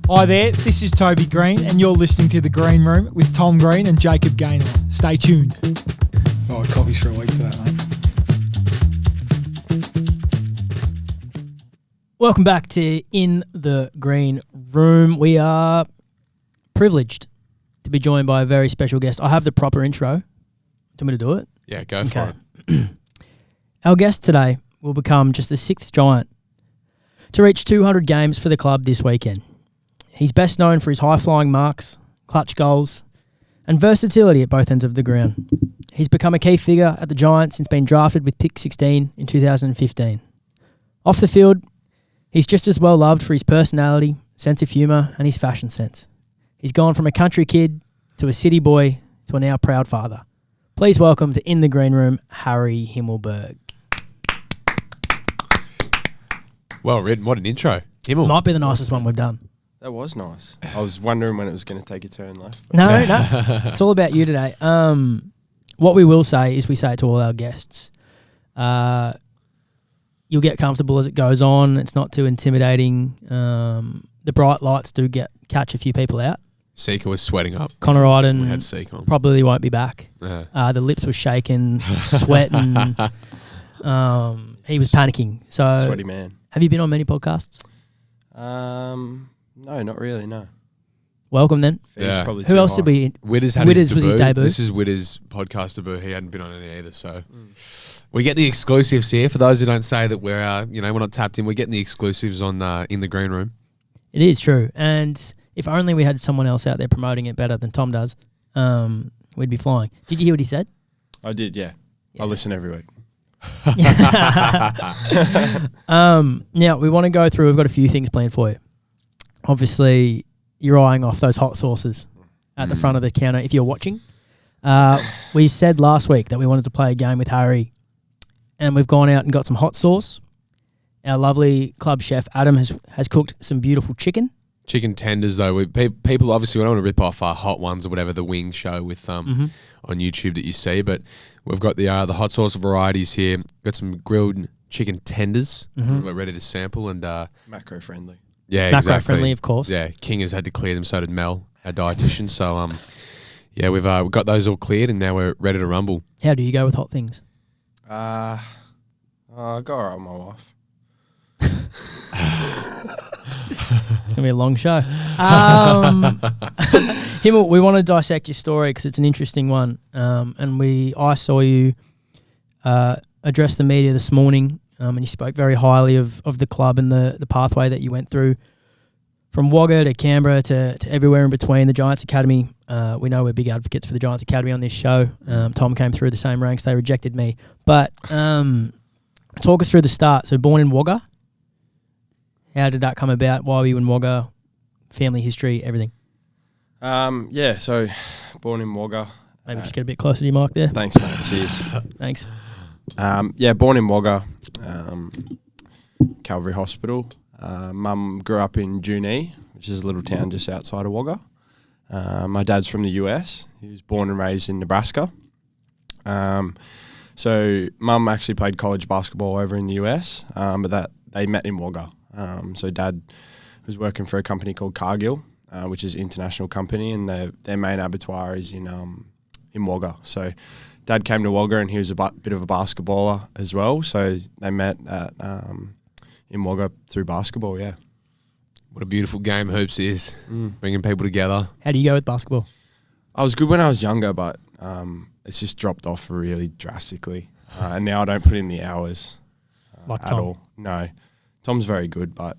Hi there, this is Toby Green and you're listening to The Green Room with Tom Green and Jacob Gaynor. Stay tuned. Oh, coffee's for a week for that, mate. Welcome back to In the Green Room. We are privileged to be joined by a very special guest. I have the proper intro. Do you want me to do it? Yeah, go for it. Our guest today will become just the sixth Giant to reach 200 games for the club this weekend. He's best known for his high-flying marks, clutch goals, and versatility at both ends of the ground. He's become a key figure at the Giants since being drafted with pick 16 in 2015. Off the field, he's just as well loved for his personality, sense of humour, and his fashion sense. He's gone from a country kid to a city boy to a now proud father. Please welcome to In the Green Room, Harry Himmelberg. Well written. What an intro. Himmel. Might be the nicest one we've done. That was nice. I was wondering when it was going to take a turn left. No. It's all about you today. What we will say is we say it to all our guests. You'll get comfortable as it goes on. It's not too intimidating. The bright lights do catch a few people out. Seeker was sweating up. Connor Iden We had Seeker on. probably won't be back. Uh, The lips were shaking, sweating. He was panicking. So, Sweaty man. have you been on many podcasts? No, not really, no. Welcome then. Fee's Yeah. probably Who too else high. did we? Witters had Witters his was debut. his debut. This is Witters' podcast debut. He hadn't been on any either, so we get the exclusives here. For those who don't say that we're not tapped in, we're getting the exclusives on In the Green Room. It is true. And if only we had someone else out there promoting it better than Tom does, we'd be flying. Did you hear what he said? I did, yeah. I listen every week. Now, we want to go through, we've got a few things planned for you. Obviously, you're eyeing off those hot sauces at the front of the counter if you're watching. We said last week that we wanted to play a game with Harry, and we've gone out and got some hot sauce. Our lovely club chef, Adam, has cooked some beautiful chicken. Chicken tenders, though. People, obviously, we don't want to rip off our hot ones or whatever, the wing show with on YouTube that you see, but we've got the hot sauce varieties here. Got some grilled chicken tenders. We're ready to sample and Macro friendly. yeah, Macro exactly. friendly, of course. Yeah, King has had to clear them, so did Mel, our dietitian. So yeah, we've got those all cleared and now we're ready to rumble. How do you go with hot things? I go all right with my wife. It's going to be a long show. Himmel, we want to dissect your story because it's an interesting one. And I saw you address the media this morning, and you spoke very highly of the club and the pathway that you went through from Wagga to Canberra to everywhere in between. The Giants Academy, we know we're big advocates for the Giants Academy on this show. Tom came through the same ranks. They rejected me. But talk us through the start. So born in Wagga. How did that come about? Why were you in Wagga? Family history, everything. Yeah, so born in Wagga. Maybe just get a bit closer to your mic there. Thanks, mate. Cheers. Thanks. Yeah, born in Wagga, Calvary Hospital. Mum grew up in Junee, which is a little town just outside of Wagga. My dad's from the US. He was born and raised in Nebraska. So mum actually played college basketball over in the US, but they met in Wagga. So dad was working for a company called Cargill, which is an international company, and their main abattoir is in Wagga. So dad came to Wagga and he was a bit of a basketballer as well. So they met in Wagga through basketball, yeah. What a beautiful game hoops is, bringing people together. How do you go with basketball? I was good when I was younger, but it's just dropped off really drastically. And now I don't put in the hours Like at Tom? all. No. Tom's very good, but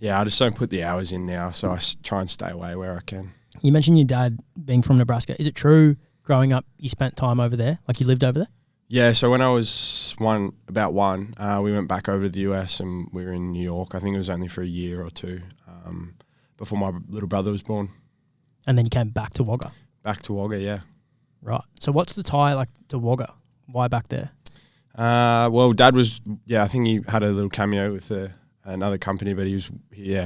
yeah, I just don't put the hours in now, so I try and stay away where I can. You mentioned your dad being from Nebraska. Is it true growing up you spent time over there? Like you lived over there? Yeah, so when I was about one, we went back over to the US and we were in New York. I think it was only for a year or two before my little brother was born. And then you came back to Wagga? Back to Wagga, yeah. Right. So what's the tie like to Wagga? Why back there? Well, Dad was, I think he had a little cameo with another company, but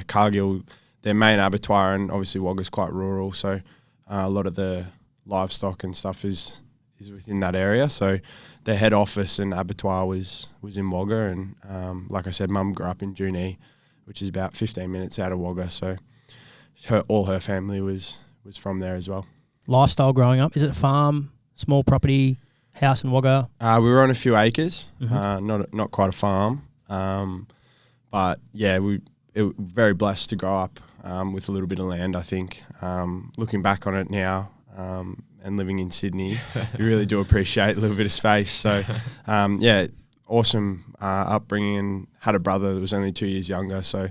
Cargill, their main abattoir, and obviously Wagga's quite rural, so a lot of the livestock and stuff is within that area. So their head office and abattoir was in Wagga, and like I said, Mum grew up in Junee, which is about 15 minutes out of Wagga. So all her family was from there as well. Lifestyle growing up, is it a farm, small property, house in Wagga? We were on a few acres, Mm-hmm. not quite a farm, but yeah, we were very blessed to grow up with a little bit of land. I think looking back on it now and living in Sydney, you really do appreciate a little bit of space. So yeah, awesome upbringing, and had a brother that was only 2 years younger. So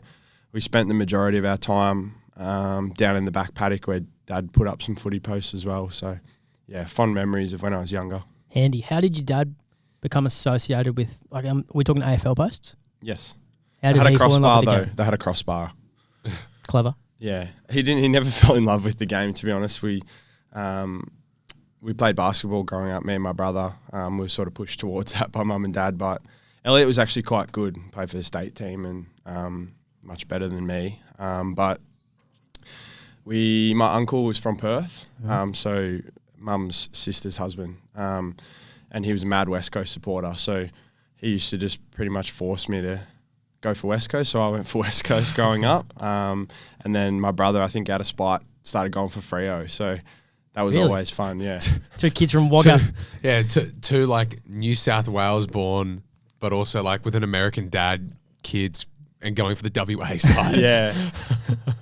we spent the majority of our time down in the back paddock where Dad put up some footy posts as well. So yeah, fond memories of when I was younger. Handy. How did your dad become associated with, like, we're talking AFL posts? Yes. How They did had he a fall in love crossbar with the though. game? They had a crossbar. Clever. Yeah, he never fell in love with the game, to be honest. We played basketball growing up, me and my brother. We were sort of pushed towards that by mum and dad, but Elliot was actually quite good, played for the state team and much better than me. But my uncle was from Perth, so mum's sister's husband, and he was a mad West Coast supporter. So he used to just pretty much force me to go for West Coast. So I went for West Coast growing up, and then my brother, I think out of spite, started going for Freo. So that was Really? always fun, yeah. Two kids from Wagga. Two like New South Wales born, but also like with an American dad, kids, and going for the WA sides. Yeah.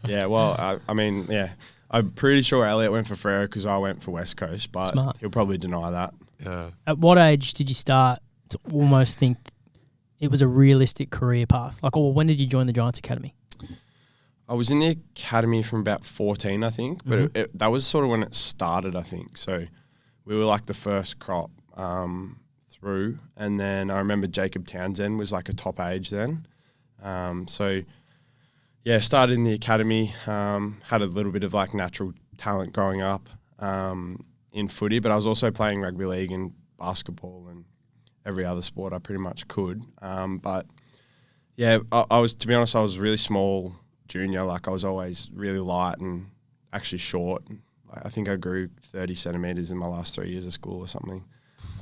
Yeah, well, I mean, yeah. I'm pretty sure Elliot went for Freo because I went for West Coast, but Smart. he'll probably deny that. Yeah. At what age did you start to almost think it was a realistic career path? Like, or when did you join the Giants Academy? I was in the academy from about 14, I think, but that was sort of when it started, I think. So we were like the first crop through, and then I remember Jacob Townsend was like a top age then. So yeah, started in the academy, had a little bit of like natural talent growing up in footy, but I was also playing rugby league and basketball and every other sport I pretty much could. But yeah, I was, to be honest, I was really small junior. Like I was always really light and actually short. I think I grew 30 centimetres in my last 3 years of school or something.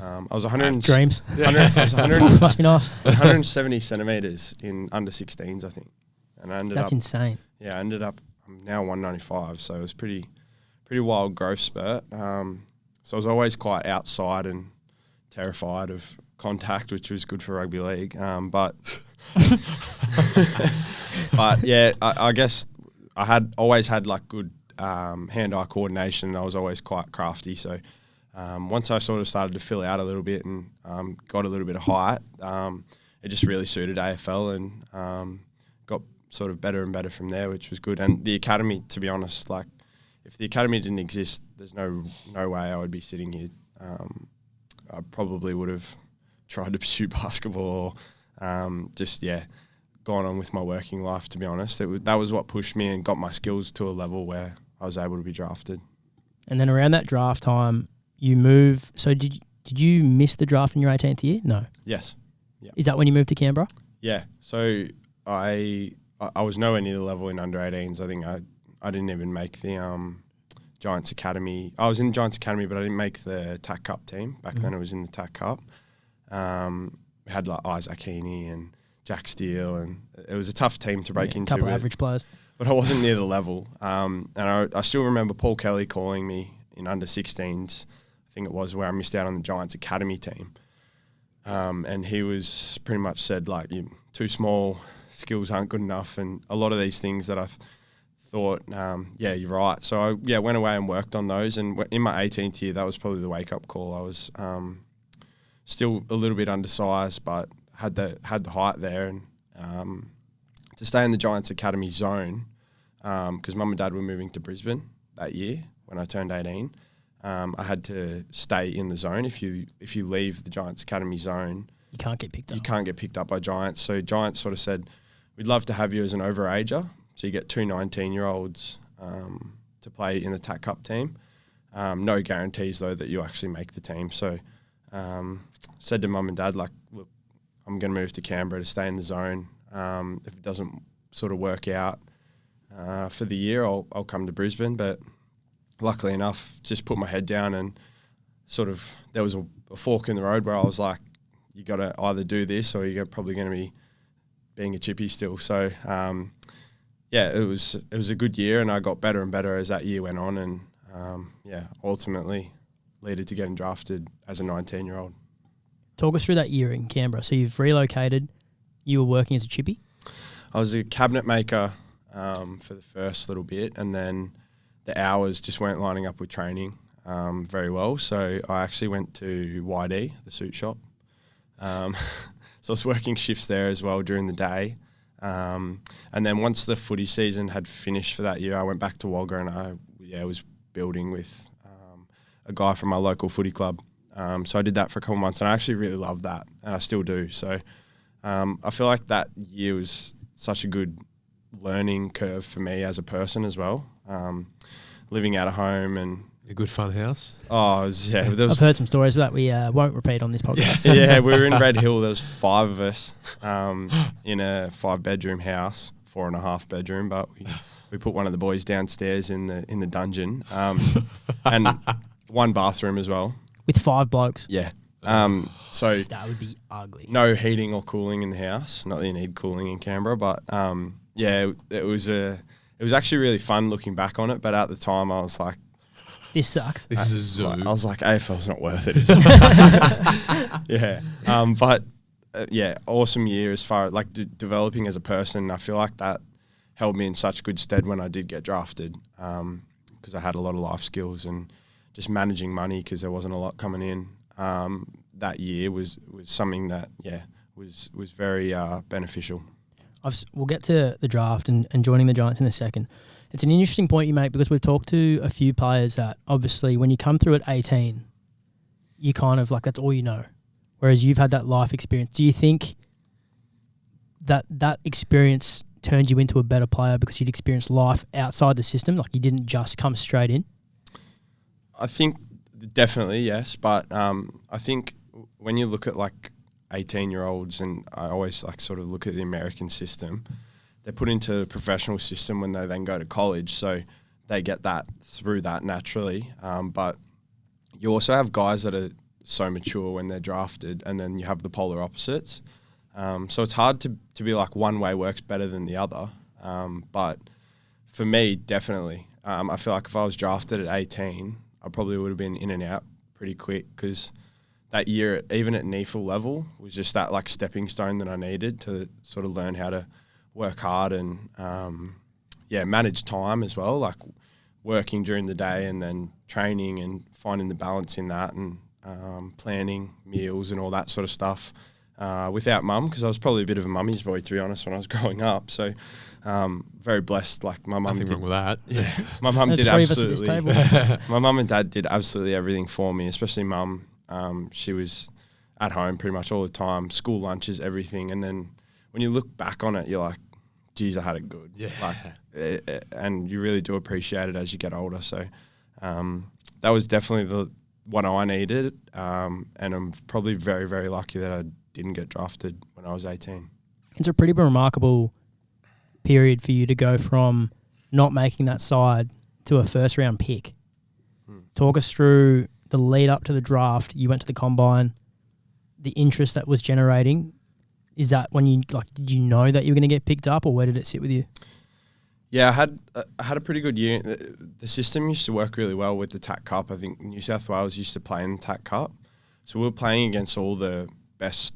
I was 100 Dreams. 100 I was 100 Must be nice. 170 centimetres in under 16s, I think. And I ended That's up, insane. yeah, I'm now 195, so it was pretty wild growth spurt. So I was always quite outside and terrified of contact, which was good for rugby league. But yeah, I guess I always had like good hand-eye coordination, and I was always quite crafty. So once I sort of started to fill out a little bit and got a little bit of height, it just really suited AFL and got sort of better and better from there, which was good. And the academy, to be honest, like if the academy didn't exist, there's no way I would be sitting here. I probably would have tried to pursue basketball or just gone on with my working life, to be honest. That was what pushed me and got my skills to a level where I was able to be drafted. And then around that draft time, you move. So did you miss the draft in your 18th year? No. Yes. Yeah. Is that when you moved to Canberra? Yeah. So I was nowhere near the level in under 18s. I think I didn't even make the Giants Academy. I was in the Giants Academy, but I didn't make the TAC Cup team. Back then it was in the TAC Cup. We had like Isaac Heaney and Jack Steele, and it was a tough team to break into. A couple of average players. But I wasn't near the level. And I still remember Paul Kelly calling me in under 16s, I think it was, where I missed out on the Giants Academy team. And he was pretty much said, like, you're too small, skills aren't good enough, and a lot of these things that I thought, you're right. So I went away and worked on those. And in my 18th year, that was probably the wake-up call. I was still a little bit undersized, but had the height there. And to stay in the Giants Academy zone, because Mum and Dad were moving to Brisbane that year when I turned 18, I had to stay in the zone. If you leave the Giants Academy zone, You can't get picked up. you can't get picked up by Giants. So Giants sort of said, we'd love to have you as an overager. So you get two 19-year-olds to play in the TAC Cup team. No guarantees, though, that you actually make the team. So said to Mum and Dad, like, look, I'm going to move to Canberra to stay in the zone. If it doesn't sort of work out for the year, I'll come to Brisbane. But luckily enough, just put my head down and sort of there was a fork in the road where I was like, you got to either do this or you're probably going to be being a chippy still. So yeah, it was a good year, and I got better and better as that year went on, and ultimately led to getting drafted as a 19-year-old. Talk us through that year in Canberra. So you've relocated. You were working as a chippy. I was a cabinet maker for the first little bit, and then the hours just weren't lining up with training very well. So I actually went to YD, the suit shop. So I was working shifts there as well during the day. And then once the footy season had finished for that year, I went back to Wagga, and I was building with a guy from my local footy club. So I did that for a couple of months, and I actually really loved that, and I still do. So I feel like that year was such a good learning curve for me as a person as well. Living out of home and A good fun house. oh, it was, yeah, there was I've heard some stories that we won't repeat on this podcast. yeah, we were in Red Hill. There was 5 of us in a 5-bedroom house, 4.5 bedroom, but we put one of the boys downstairs in the dungeon, and 1 bathroom as well. With 5 blokes. Yeah. So That would be ugly. no heating or cooling in the house. Not that you need cooling in Canberra, but yeah, it was actually really fun looking back on it. But at the time, I was like, This sucks. This is a zoo. I was like, AFL's not worth it, is it? Yeah. But yeah, awesome year as far as like developing as a person. I feel like that held me in such good stead when I did get drafted, because I had a lot of life skills and just managing money because there wasn't a lot coming in. That year was something that was very beneficial. We'll get to the draft and joining the Giants in a second. It's an interesting point you make because we've talked to a few players that obviously when you come through at 18, you kind of like that's all you know. Whereas you've had that life experience. Do you think that experience turned you into a better player because you'd experienced life outside the system? Like you didn't just come straight in? I think definitely, yes. But I think when you look at like 18-year-olds, and I always like sort of look at the American system, they're put into a professional system when they then go to college. So they get that through that naturally. But you also have guys that are so mature when they're drafted, and then you have the polar opposites. So it's hard to be like one way works better than the other. But for me, definitely, I feel like if I was drafted at 18, I probably would have been in and out pretty quick because that year, even at NEFL level, was just that like stepping stone that I needed to sort of learn how to work hard and manage time as well, like working during the day and then training and finding the balance in that and planning meals and all that sort of stuff without mum, because I was probably a bit of a mummy's boy, to be honest, when I was growing up. So very blessed. Like my mum, Nothing wrong with that. Yeah, my mum There's did 3 of us at this absolutely. table. My mum and dad did absolutely everything for me, especially mum. She was at home pretty much all the time, school lunches, everything. And then when you look back on it, you're like, geez, I had it good. Yeah. Like, and you really do appreciate it as you get older. So that was definitely what I needed. And I'm probably very, very lucky that I didn't get drafted when I was 18. It's a pretty remarkable period for you to go from not making that side to a first round pick. Talk us through the lead up to the draft. You went to the combine, the interest that was generating. Is that when you did you know that you were going to get picked up, or where did it sit with you? Yeah, I had a pretty good year. The system used to work really well with the TAC Cup. I think New South Wales used to play in the TAC Cup. So we were playing against all the best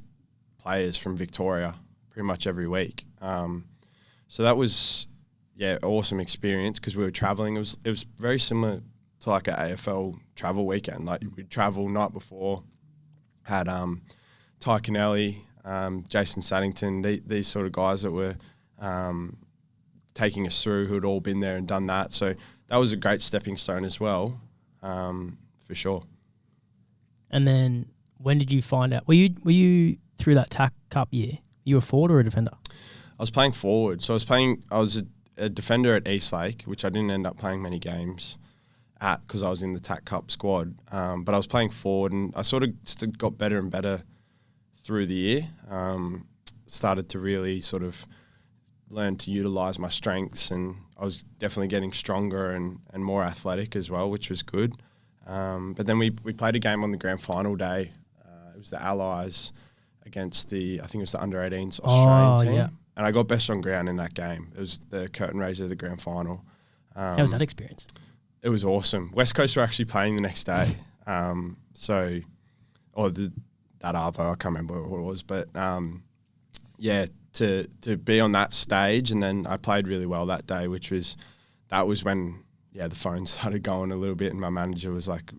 players from Victoria pretty much every week. So that was, awesome experience because we were travelling. It was very similar to like an AFL travel weekend. Like we'd travel night before, had Ty Kennelly, Jason Saddington, these sort of guys that were taking us through who had all been there and done that. So that was a great stepping stone as well, for sure. And then when did you find out? Were you through that TAC Cup year? You were a forward or a defender? I was playing forward. So I was a defender at Eastlake, which I didn't end up playing many games at because I was in the TAC Cup squad. But I was playing forward, and I sort of got better and better through the year. Started to really sort of learn to utilise my strengths, and I was definitely getting stronger and more athletic as well, which was good. But then we played a game on the grand final day. It was the Allies against I think it was the under-18s Australian team. and I got best on ground in that game. It was the curtain raiser of the grand final. How was that experience? It was awesome. West Coast were actually playing the next day. That Arvo, I can't remember what it was. But, to be on that stage, and then I played really well that day, that was when, the phone started going a little bit, and my manager was like,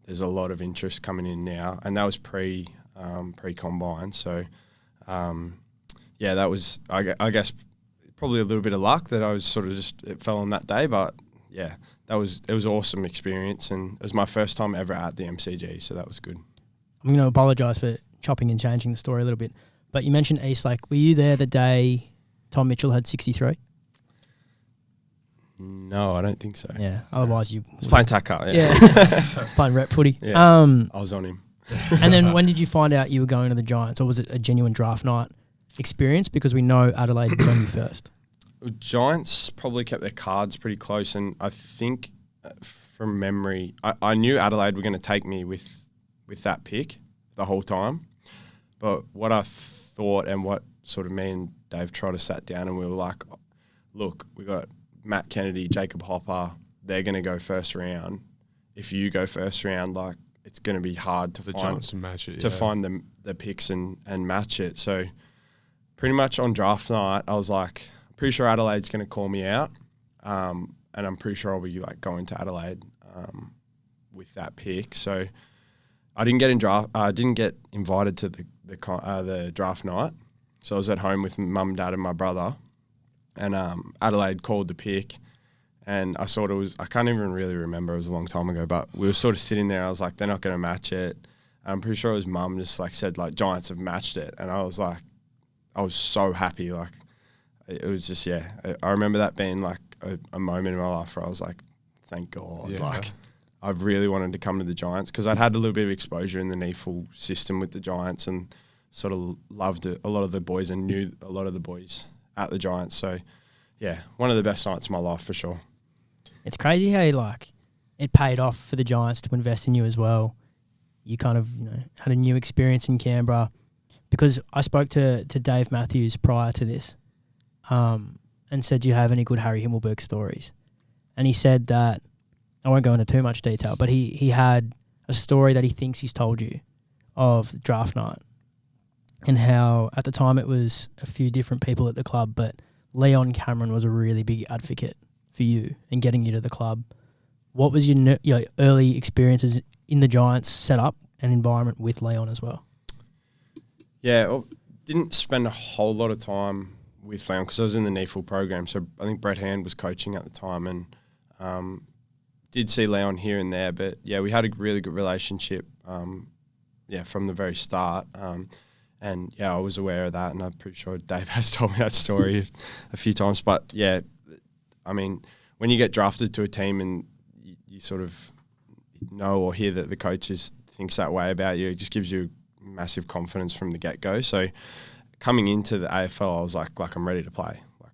there's a lot of interest coming in now. And that was pre-combine. So, that was, I guess, probably a little bit of luck that I was sort of it fell on that day. But, it was awesome experience, and it was my first time ever at the MCG, so that was good. I'm going to apologise for chopping and changing the story a little bit, but you mentioned Eastlake. Were you there the day Tom Mitchell had 63? No, I don't think so. Yeah, otherwise you... was playing tacker, playing rep footy. Yeah, I was on him. And then when did you find out you were going to the Giants, or was it a genuine draft night experience? Because we know Adelaide put on you first. Giants probably kept their cards pretty close, and I think from memory, I knew Adelaide were going to take me with that pick the whole time. But what I thought, and what sort of me and Dave Trotter sat down, and we were like, look, we got Matt Kennedy, Jacob Hopper, they're going to go first round. If you go first round, like, it's going to be hard to find the picks and match it. So pretty much on draft night, I was like, pretty sure Adelaide's going to call me out, and I'm pretty sure I'll be like going to Adelaide with that pick. So I didn't get invited to the draft night. So I was at home with mum, dad, and my brother, and Adelaide called the pick, and I can't even really remember. It was a long time ago, but we were sort of sitting there. I was like, they're not going to match it. I'm pretty sure it was mum just like said like Giants have matched it, and I was so happy. Like, it was just, I remember that being like a moment in my life where I was like, thank God. Yeah. Like, I've really wanted to come to the Giants, because I'd had a little bit of exposure in the NEFL system with the Giants, and sort of loved a lot of the boys and knew a lot of the boys at the Giants. So, one of the best nights of my life for sure. It's crazy how it paid off for the Giants to invest in you as well. You kind of had a new experience in Canberra, because I spoke to Dave Matthews prior to this. And said, do you have any good Harry Himmelberg stories? And he said that, I won't go into too much detail, but he had a story that he thinks he's told you of draft night, and how at the time it was a few different people at the club, but Leon Cameron was a really big advocate for you and getting you to the club. What was your early experiences in the Giants setup and environment with Leon as well? Yeah, well, didn't spend a whole lot of time with Leon, because I was in the NEFL program. So I think Brett Hand was coaching at the time, and did see Leon here and there. But we had a really good relationship, from the very start. And I was aware of that, and I'm pretty sure Dave has told me that story a few times. But I mean, when you get drafted to a team and you sort of know or hear that the coach thinks that way about you, it just gives you massive confidence from the get-go. So coming into the AFL, I was like I'm ready to play. Like,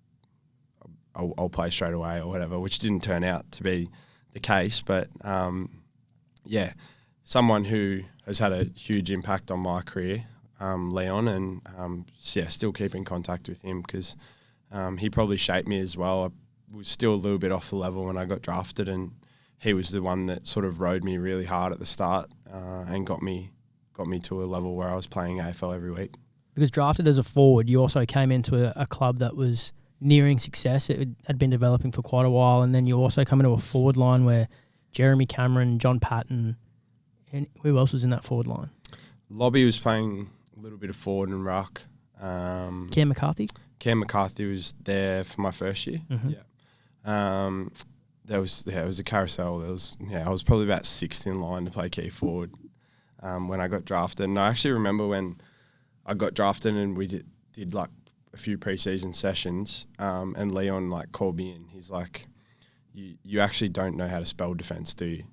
I'll play straight away or whatever, which didn't turn out to be the case. But someone who has had a huge impact on my career, Leon, and still keep in contact with him, because he probably shaped me as well. I was still a little bit off the level when I got drafted, and he was the one that sort of rode me really hard at the start, and got me to a level where I was playing AFL every week. Because drafted as a forward, you also came into a club that was nearing success. It had been developing for quite a while, and then you also come into a forward line where Jeremy Cameron, John Patton, and who else was in that forward line? Lobby was playing a little bit of forward and ruck. Cam McCarthy? Cam McCarthy was there for my first year. Mm-hmm. It was a carousel. I was probably about sixth in line to play key forward when I got drafted. And I actually remember when I got drafted and we did like a few preseason sessions, and Leon like called me in. He's like, you actually don't know how to spell defense, do you?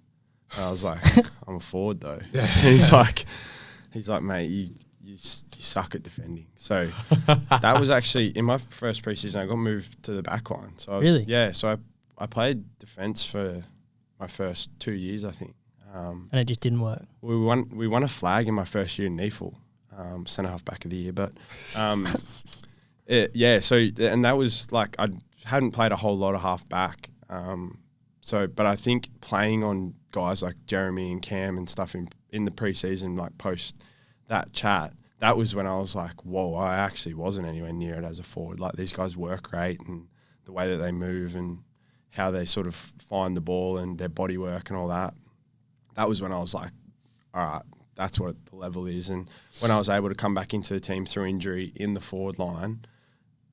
And I was like, I'm a forward though. Yeah. And he's like, mate, you suck at defending. So that was actually in my first preseason. I got moved to the back line. So really? Yeah. So I played defense for my first 2 years, I think. And it just didn't work. We won a flag in my first year in NEFL, centre half back of the year. But Yeah, so and that was like I hadn't played a whole lot of half back. But I think playing on guys like Jeremy and Cam and stuff in the preseason, like post that chat, that was when I was like, whoa, I actually wasn't anywhere near it as a forward. Like these guys work great, and the way that they move and how they sort of find the ball and their body work and all that. That was when I was like, all right, that's what the level is. And when I was able to come back into the team through injury in the forward line,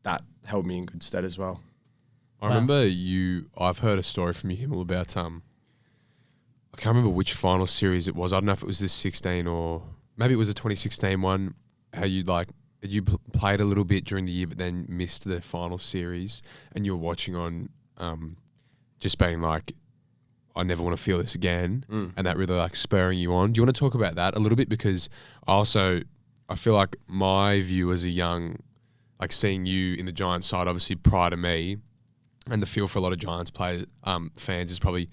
that held me in good stead as well. I remember I've heard a story from you, Himmel, about I can't remember which final series it was. I don't know if it was this 16 or maybe it was the 2016 one. How you played a little bit during the year, but then missed the final series, and you were watching on, just being like, I never want to feel this again, and that really like spurring you on. Do you want to talk about that a little bit? Because I feel like my view as a young, like seeing you in the Giants side, obviously prior to me, and the feel for a lot of Giants fans is probably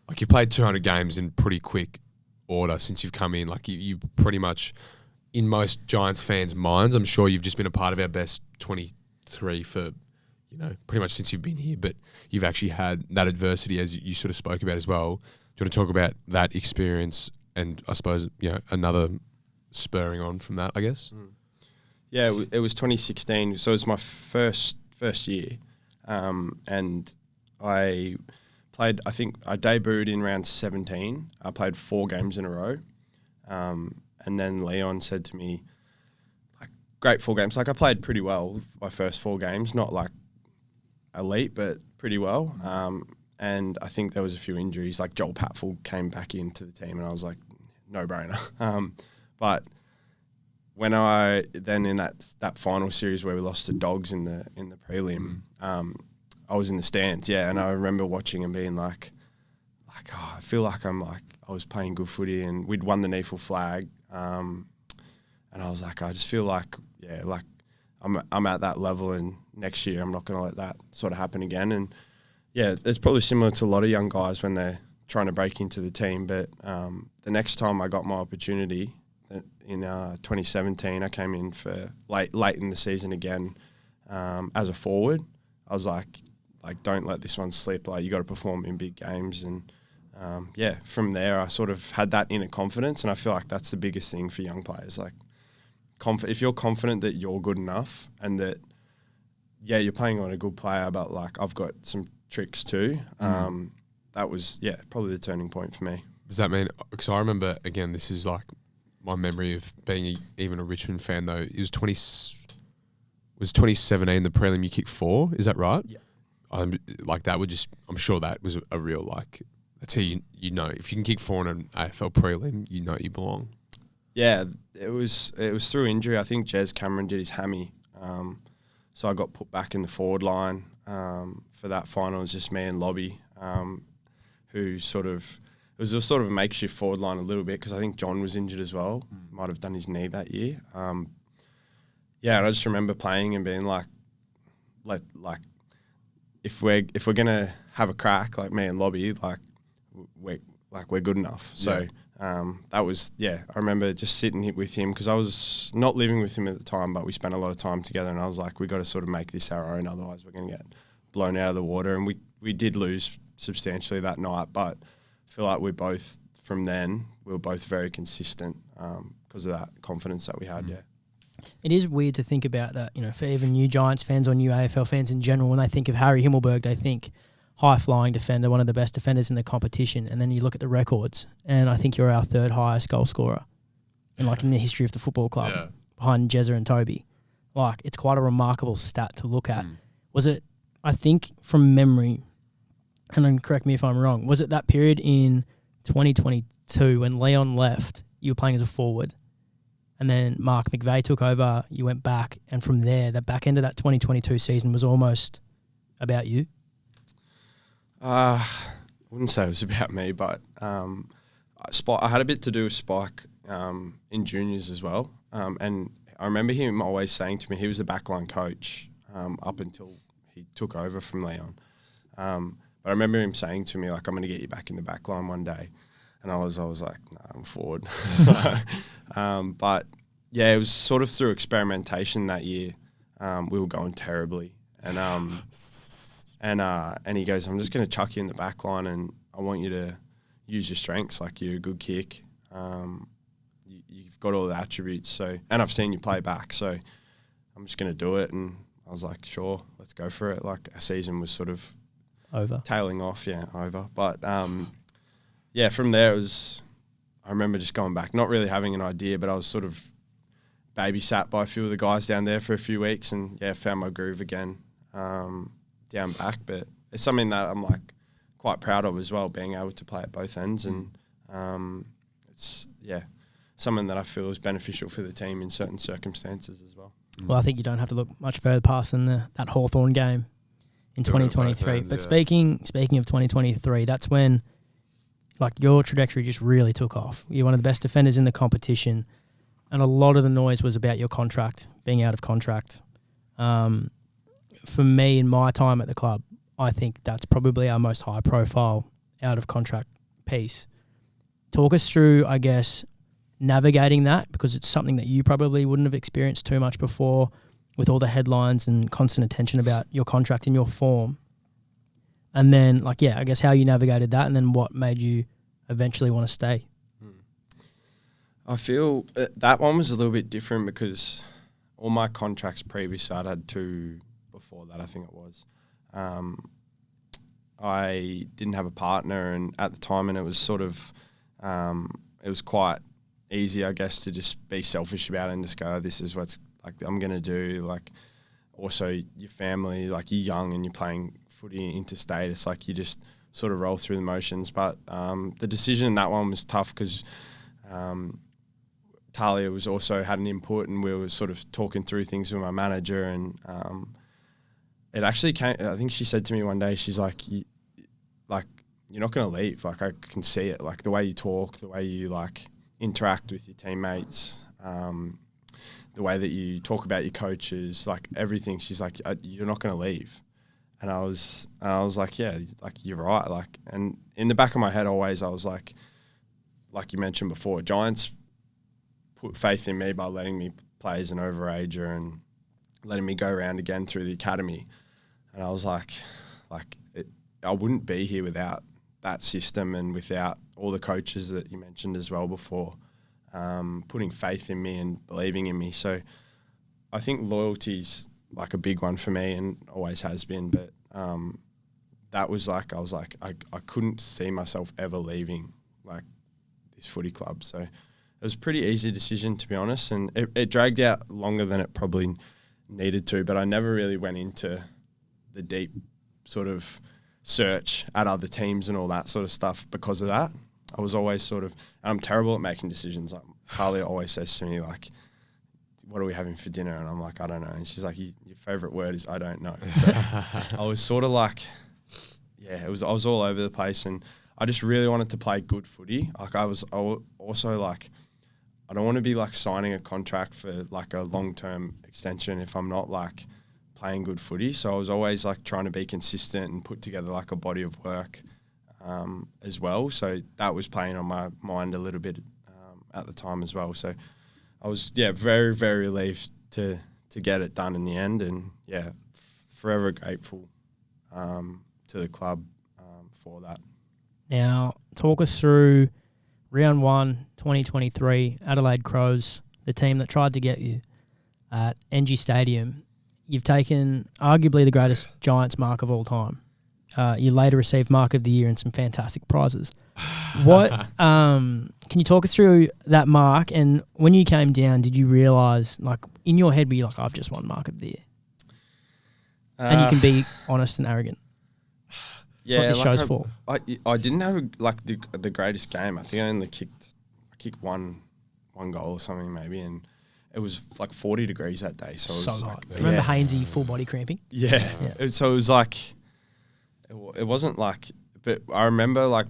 like you've played 200 games in pretty quick order since you've come in. Like you've pretty much, in most Giants fans' minds, I'm sure you've just been a part of our best 23 for, pretty much since you've been here. But you've actually had that adversity, as you sort of spoke about as well. Do you want to talk about that experience and I suppose another spurring on from that, I guess? Yeah, it was 2016, so it was my first year. And I played, I think I debuted in round 17. I played 4 games in a row. And then Leon said to me, like, great 4 games. Like I played pretty well my first 4 games, not like elite, but pretty well. And I think there was a few injuries, like Joel Patfull came back into the team and I was like, no brainer. But when then in that final series where we lost to Dogs in the prelim, I was in the stands, and I remember watching and being like, I feel like I was playing good footy, and we'd won the NEAFL flag, and I was like, I just feel like I'm at that level, and next year I'm not going to let that sort of happen again. And it's probably similar to a lot of young guys when they're trying to break into the team, but the next time I got my opportunity, in 2017, I came in for late in the season again as a forward. I was like, don't let this one slip. Like, you got to perform in big games. And from there, I sort of had that inner confidence, and I feel like that's the biggest thing for young players. Like, if you're confident that you're good enough and that, you're playing on a good player, but like I've got some tricks too. That was probably the turning point for me. Does that mean? Because I remember again, this is like my memory of being even a Richmond fan though. It was 2017 the prelim you kicked 4. Is that right? Yeah. Like that would just. I'm sure that was a real like. That's how you know if you can kick 4 in an AFL prelim, you know you belong. Yeah, it was through injury. I think Jez Cameron did his hammy, so I got put back in the forward line for that final. It was just me and Lobby, who sort of. It was a sort of a makeshift forward line a little bit because I think John was injured as well. Might have done his knee that year. And I just remember playing and being like, if we're gonna have a crack, like me and Lobby, we're good enough. So that was I remember just sitting with him because I was not living with him at the time, but we spent a lot of time together. And I was like, we got to sort of make this our own, otherwise we're gonna get blown out of the water. And we did lose substantially that night, but I feel like we were both very consistent because of that confidence that we had, It is weird to think about that, for even new Giants fans or new AFL fans in general, when they think of Harry Himmelberg, they think high-flying defender, one of the best defenders in the competition, and then you look at the records, and I think you're our 3rd highest goal scorer in the history of the football club, behind Jezza and Toby. Like, it's quite a remarkable stat to look at. Was it, I think, from memory, and then correct me if I'm wrong, was it that period in 2022 when Leon left, you were playing as a forward, and then Mark McVeigh took over, you went back, and from there, the back end of that 2022 season was almost about you? I wouldn't say it was about me, but I had a bit to do with Spike in juniors as well. And I remember him always saying to me, he was the backline coach up until he took over from Leon. But I remember him saying to me, like, I'm going to get you back in the back line one day. And I was like, nah, I'm forward. But, it was sort of through experimentation that year we were going terribly, and he goes, I'm just going to chuck you in the back line, and I want you to use your strengths. Like, you're a good kick. You've got all the attributes. So, and I've seen you play back, so I'm just going to do it. And I was like, sure, let's go for it. Like, our season was sort of Over. tailing off, over. But from there I remember just going back, not really having an idea, but I was sort of babysat by a few of the guys down there for a few weeks, and found my groove again down back. But it's something that I'm like quite proud of as well, being able to play at both ends, and it's something that I feel is beneficial for the team in certain circumstances as well. Well, I think you don't have to look much further past than that Hawthorn game in Doing it both 2023. ends, But yeah. speaking of 2023, that's when like your trajectory just really took off. You're one of the best defenders in the competition, and a lot of the noise was about your contract, being out of contract. For me, in my time at the club, I think that's probably our most high-profile out-of-contract piece. Talk us through, I guess, navigating that, because it's something that you probably wouldn't have experienced too much before, with all the headlines and constant attention about your contract and your form. And then, I guess how you navigated that, and then what made you eventually want to stay. I feel that one was a little bit different because all my contracts previous, I'd had two before that, I think it was. I didn't have a partner and at the time, and it was sort of, it was quite easy, I guess, to just be selfish about it and just go, this is what's like I'm going to do. Like, also your family, like you're young and you're playing footy interstate. It's like you just sort of roll through the motions. But the decision in that one was tough because Talia was also had an input, and we were sort of talking through things with my manager, and it actually came. I think she said to me one day, she's like, you're not going to leave. Like, I can see it. Like, the way you talk, the way you like interact with your teammates, the way that you talk about your coaches, like everything. She's like, you're not going to leave. And I was like, yeah, like you're right. Like, and in the back of my head, always I was like you mentioned before, Giants put faith in me by letting me play as an overager and letting me go around again through the academy. And I was like I wouldn't be here without that system and without all the coaches that you mentioned as well before, putting faith in me and believing in me. So I think loyalty's like a big one for me and always has been. But that was like, I was like, I couldn't see myself ever leaving like this footy club. So it was a pretty easy decision, to be honest. And it dragged out longer than it probably needed to, but I never really went into the deep sort of search at other teams and all that sort of stuff because of that. I was always sort of, and I'm terrible at making decisions. Like Carly always says to me, like, what are we having for dinner? And I'm like, I don't know. And she's like, your favourite word is I don't know. So I was sort of like, I was all over the place, and I just really wanted to play good footy. Like I also like, I don't want to be like signing a contract for like a long-term extension if I'm not like playing good footy. So I was always like trying to be consistent and put together like a body of work as well. So that was playing on my mind a little bit at the time as well. So I was, very, very relieved to get it done in the end, and forever grateful to the club for that. Now, talk us through round 1, 2023, Adelaide Crows, the team that tried to get you at NG Stadium. You've taken arguably the greatest Giants mark of all time. You later received Mark of the Year and some fantastic prizes. What can you talk us through that mark? And when you came down, did you realise, like in your head, were you like, I've just won Mark of the Year? And you can be honest and arrogant. That's what this show's for. I didn't have the greatest game. I think I only kicked one goal or something maybe, and it was like 40 degrees that day. So it was hot. like, Remember Hainsey full body cramping? Yeah. So it was like, it wasn't like, but I remember like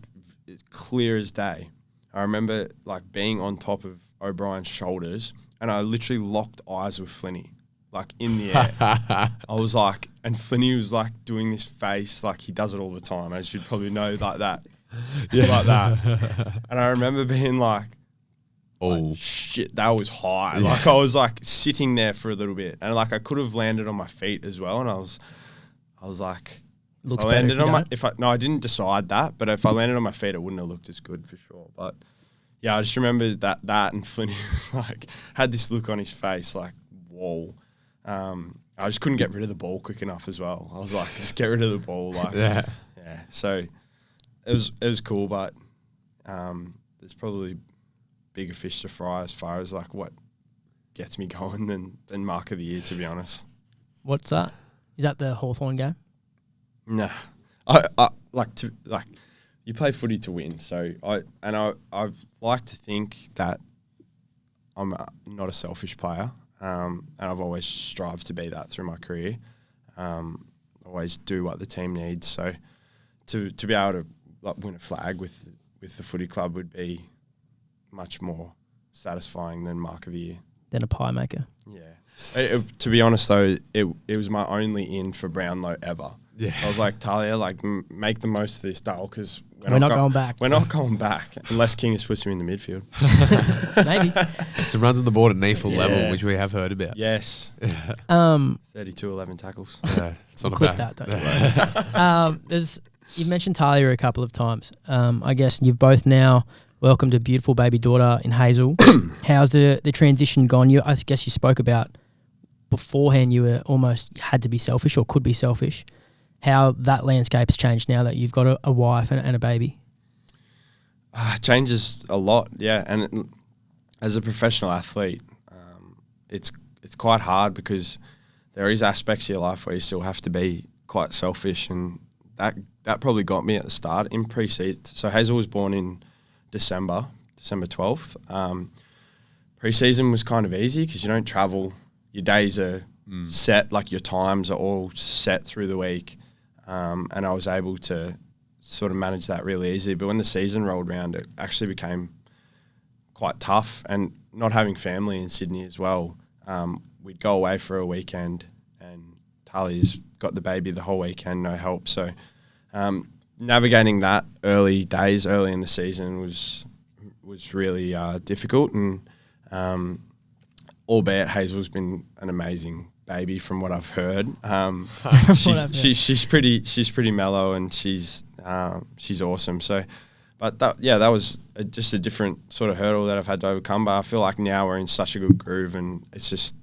it's clear as day. I remember like being on top of O'Brien's shoulders, and I literally locked eyes with Flinny, like in the air. I was like, and Flinny was like doing this face, like he does it all the time, as you'd probably know, like that, like that. And I remember being like, Oh, Like, shit, that was high. Like I was like sitting there for a little bit, and like I could have landed on my feet as well. And I was like, Looks I better landed if you on don't. I didn't decide that, but if I landed on my feet, it wouldn't have looked as good for sure. But yeah, I just remember that and Flinny was like had this look on his face, like whoa. I just couldn't get rid of the ball quick enough as well. I was like, just get rid of the ball, like yeah. So it was cool, but there's probably bigger fish to fry as far as like what gets me going than mark of the year, to be honest. What's that? Is that the Hawthorn game? Nah, I like you play footy to win. So I like to think that I'm not a selfish player, and I've always strived to be that through my career. Always do what the team needs. So to be able to like win a flag with the footy club would be much more satisfying than mark of the year. Then a pie maker. Yeah. To be honest though, it was my only in for Brownlow ever. Yeah. I was like, Talia, like make the most of this dale because We're not going back. We're not going back unless Kingus puts him in the midfield. Maybe. some runs on the board at NEFL Yeah. level, which we have heard about. Yes. Um, 32-11 tackles. Yeah, it's not clip bad. that, don't you? You've mentioned Talia a couple of times. I guess you've both now welcomed a beautiful baby daughter in Hazel. How's the transition gone? I guess you spoke about beforehand you were almost had to be selfish or could be selfish. How that landscape's changed now that you've got a wife and a baby? Changes a lot, yeah. And as a professional athlete, it's quite hard because there is aspects of your life where you still have to be quite selfish, and that probably got me at the start in pre-season. So Hazel was born in December 12th. Pre-season was kind of easy because you don't travel. Your days are set, like your times are all set through the week. And I was able to sort of manage that really easy. But when the season rolled around, it actually became quite tough. And not having family in Sydney as well, we'd go away for a weekend and Tali's got the baby the whole weekend, no help. So navigating that early in the season was really difficult. And albeit Hazel's been an amazing baby from what I've heard. She's pretty mellow and she's awesome. So, but that was just a different sort of hurdle that I've had to overcome. But I feel like now we're in such a good groove, and it's just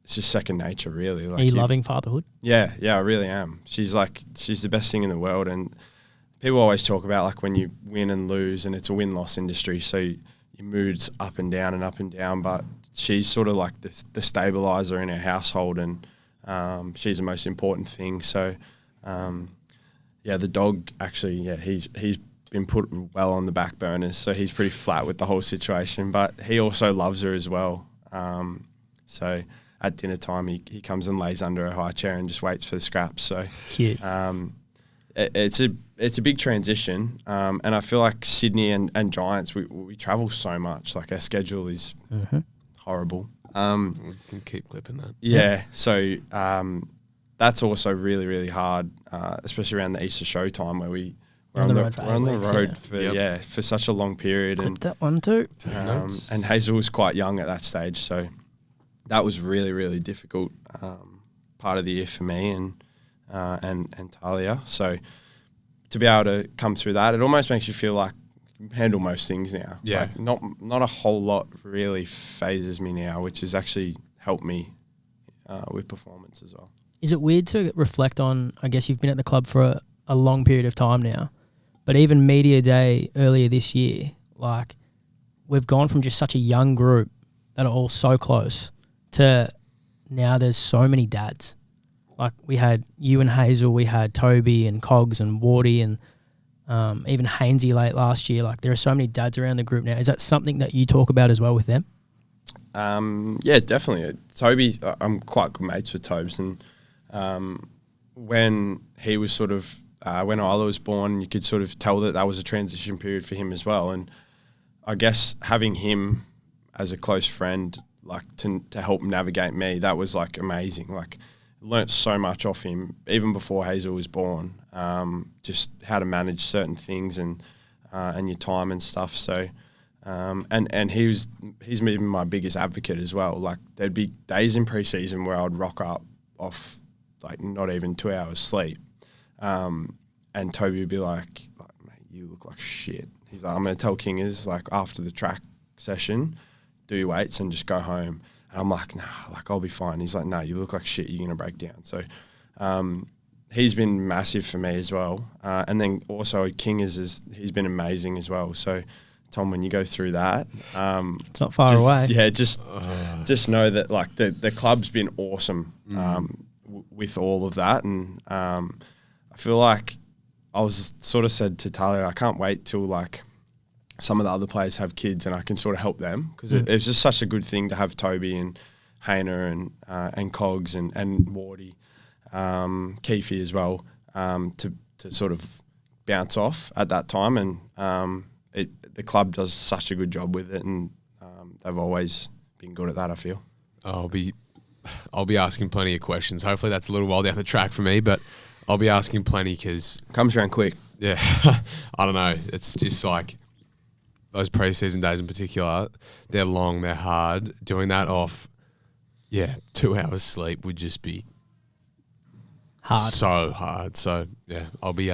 second nature, really. Like Are you loving fatherhood? Yeah, I really am. She's the best thing in the world, and people always talk about like when you win and lose, and it's a win-loss industry, so your mood's up and down, but she's sort of like the stabilizer in our household, and she's the most important thing. So, the dog actually, he's been put well on the back burners, so he's pretty flat with the whole situation, but he also loves her as well. So at dinner time, he comes and lays under her high chair and just waits for the scraps. So Cute. It's a big transition, and I feel like Sydney and Giants, we travel so much. Like our schedule is horrible. You can keep clipping that. Yeah, so that's also really, really hard, especially around the Easter show time where we're on the road for such a long period. Clip And that one too. and Hazel was quite young at that stage, so that was really, really difficult part of the year for me and Talia. So to be able to come through that, it almost makes you feel like you can handle most things now. Yeah. Like not a whole lot really phases me now, which has actually helped me with performance as well. Is it weird to reflect on, I guess you've been at the club for a long period of time now, but even media day earlier this year, like we've gone from just such a young group that are all so close to now there's so many dads. Like we had you and Hazel, we had Toby and Cogs and Wardy and even Hainsey late last year. Like there are so many dads around the group now. Is that something that you talk about as well with them? Yeah, definitely. Toby, I'm quite good mates with Tobes, and when he was sort of when Isla was born, you could sort of tell that was a transition period for him as well. And I guess having him as a close friend, like to help navigate me, that was like amazing. Like learnt so much off him even before Hazel was born, just how to manage certain things and your time and stuff. So And he's been my biggest advocate as well. Like there'd be days in pre-season where I'd rock up off like not even 2 hours sleep, and Toby would be like, mate, you look like shit. He's like, I'm going to tell Kingers like after the track session, do your weights and just go home. And I'm like, nah, like I'll be fine. He's like, no, you look like shit. You're going to break down. So he's been massive for me as well. And then also Kingers he's been amazing as well. So Tom, when you go through that, it's not far away. Yeah, just know that like the club's been awesome with all of that, and I feel like I was sort of said to Talia, I can't wait till like some of the other players have kids and I can sort of help them, because it's just such a good thing to have Toby and Hayner and Cogs and Wardy, Keefe as well, to sort of bounce off at that time, and the club does such a good job with it, and they've always been good at that, I feel. I'll be asking plenty of questions. Hopefully that's a little while down the track for me, but I'll be asking plenty because... Comes around quick. Yeah. I don't know. It's just like those pre-season days in particular, they're long, they're hard. Doing that off, 2 hours sleep would just be Hard. so hard. So, yeah, I'll be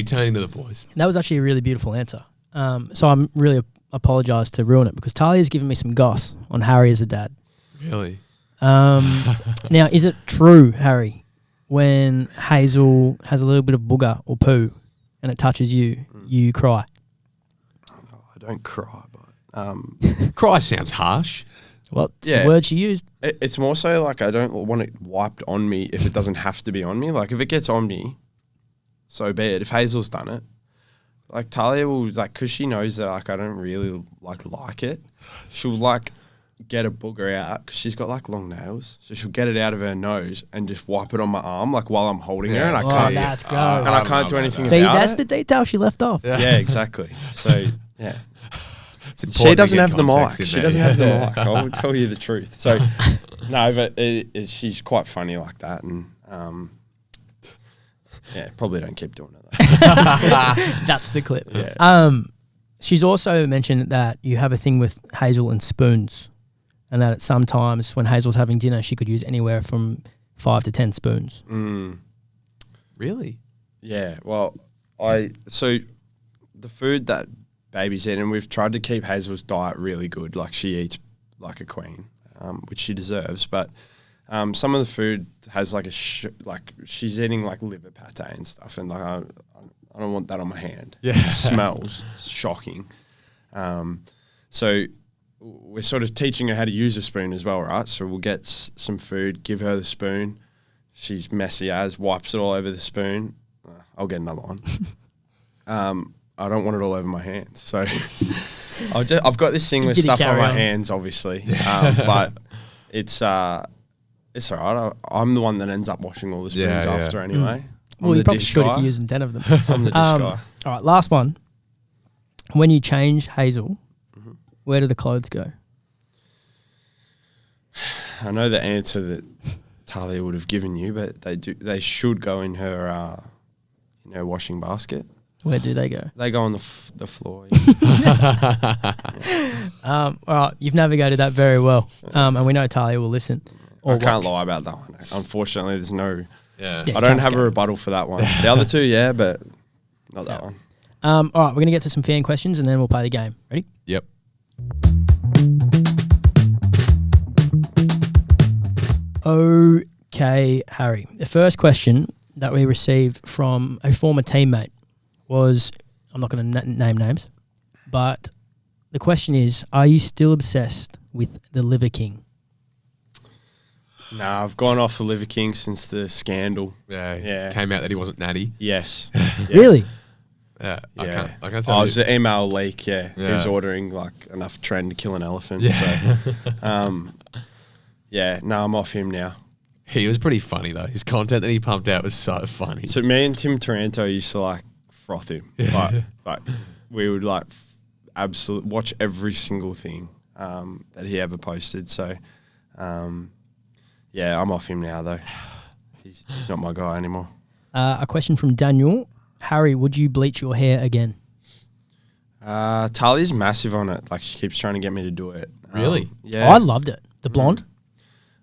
turning to the boys. That was actually a really beautiful answer. So I'm really apologise to ruin it, because Talia's given me some goss on Harry as a dad. Really? Now, is it true, Harry, when Hazel has a little bit of booger or poo and it touches you, you cry? Oh, I don't cry, but... Cry sounds harsh. Well, it's the word she used. It's more so like I don't want it wiped on me if it doesn't have to be on me. Like if it gets on me, so be it. If Hazel's done it, like Talia will, like, because she knows that like I don't really like it, she'll like get a booger out because she's got like long nails, so she'll get it out of her nose and just wipe it on my arm like while I'm holding her, and I can't. That's go. And I can't do anything See, about that's it. the detail she left off. Yeah, exactly. So yeah. It's important She doesn't to get have the mic. context in She there. doesn't have the mic. I'll tell you the truth. So, no, but she's quite funny like that, and probably don't keep doing it though. That's the clip. Yeah. She's also mentioned that you have a thing with Hazel and spoons, and that at some times when Hazel's having dinner, she could use anywhere from 5 to 10 spoons. Really? Yeah. Well, so the food that babies eat, and we've tried to keep Hazel's diet really good. Like she eats like a queen, which she deserves. But some of the food has like like she's eating like liver pate and stuff, and like I don't want that on my hand. Yeah. It smells shocking. So we're sort of teaching her how to use a spoon as well, right? So we'll get some food, give her the spoon. She's messy as, wipes it all over the spoon. I'll get another one. I don't want it all over my hands. So I've got this thing with Did he stuff on carry my on? hands, obviously. But it's all right. I'm the one that ends up washing all the spoons Yeah, yeah. after anyway. Well, I'm you the probably dish should if guy. you're using 10 of them. I'm the dish guy. All right, last one. When you change Hazel, where do the clothes go? I know the answer that Talia would have given you, but they should go in her washing basket. Where do they go? They go on the floor. All right, you've navigated that very well, and we know Talia will listen. I can't lie about that one. Unfortunately, there's no... Yeah. Yeah, I don't Cam's have a game. rebuttal for that one. The other two, yeah, but not that one. All right, we're going to get to some fan questions, and then we'll play the game. Ready? Yep. Okay, Harry. The first question that we received from a former teammate was, I'm not going to name names, but the question is, are you still obsessed with the Liver King? Nah, I've gone off the Liver King since the scandal. Yeah. Came out that he wasn't natty. Yes. Really? Yeah. Yeah. I can't tell Oh, it you. was the email leak, yeah. He was Yeah. ordering like enough trend to kill an elephant. Yeah. So, I'm off him now. He was pretty funny though. His content that he pumped out was so funny. So me and Tim Taranto used to like froth him. Like we would like absolutely watch every single thing that he ever posted. So I'm off him now though. He's not my guy anymore. A question from Daniel. Harry, would you bleach your hair again? Talia's massive on it. Like, she keeps trying to get me to do it. Really? Yeah. I loved it. The blonde.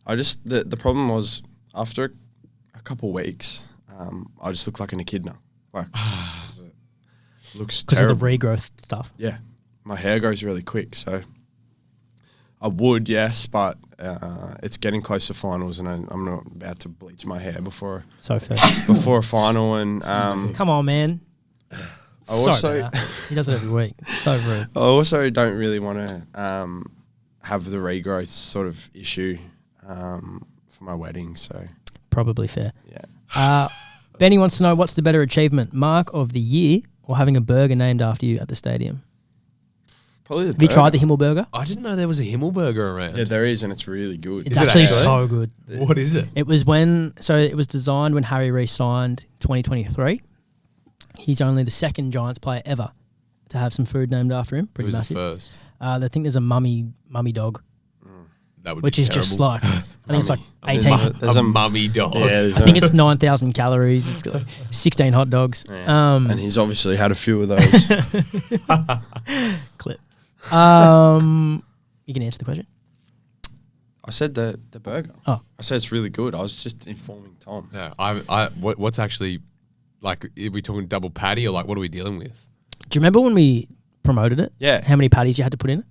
I just the problem was after a couple weeks, I just looked like an echidna. Like, looks Because terrible. of the regrowth stuff. Yeah, my hair grows really quick, so I would, yes, but it's getting close to finals, and I'm not about to bleach my hair before So fair. a final. And Come on, man. I also Sorry about that. He does it every week. So rude. I also don't really want to have the regrowth sort of issue for my wedding. So Probably fair. yeah, Benny wants to know, what's the better achievement, Mark of the Year or having a burger named after you at the stadium? probably the. Have you tried the burger. Himmelberger? I didn't know there was a Himmelberger around. Yeah, there is, and it's really good. It's Is it actually actually? so good. What is it? It was it was designed when Harry Reese signed 2023. He's only the second Giants player ever to have some food named after him. Who Pretty was massive. the first? I think there's a mummy dog, That would which be is just terrible. like, I think it's like Mummy. 18. There's a a- mummy dog. Yeah, there's I think it's 9,000 calories. It's got like 16 hot dogs. Yeah. And he's obviously had a few of those. Clip. You can answer the question. I said the burger. Oh. I said it's really good. I was just informing Tom. Yeah, what's actually, like, are we talking double patty or like what are we dealing with? Do you remember when we promoted it? Yeah. How many patties you had to put in it?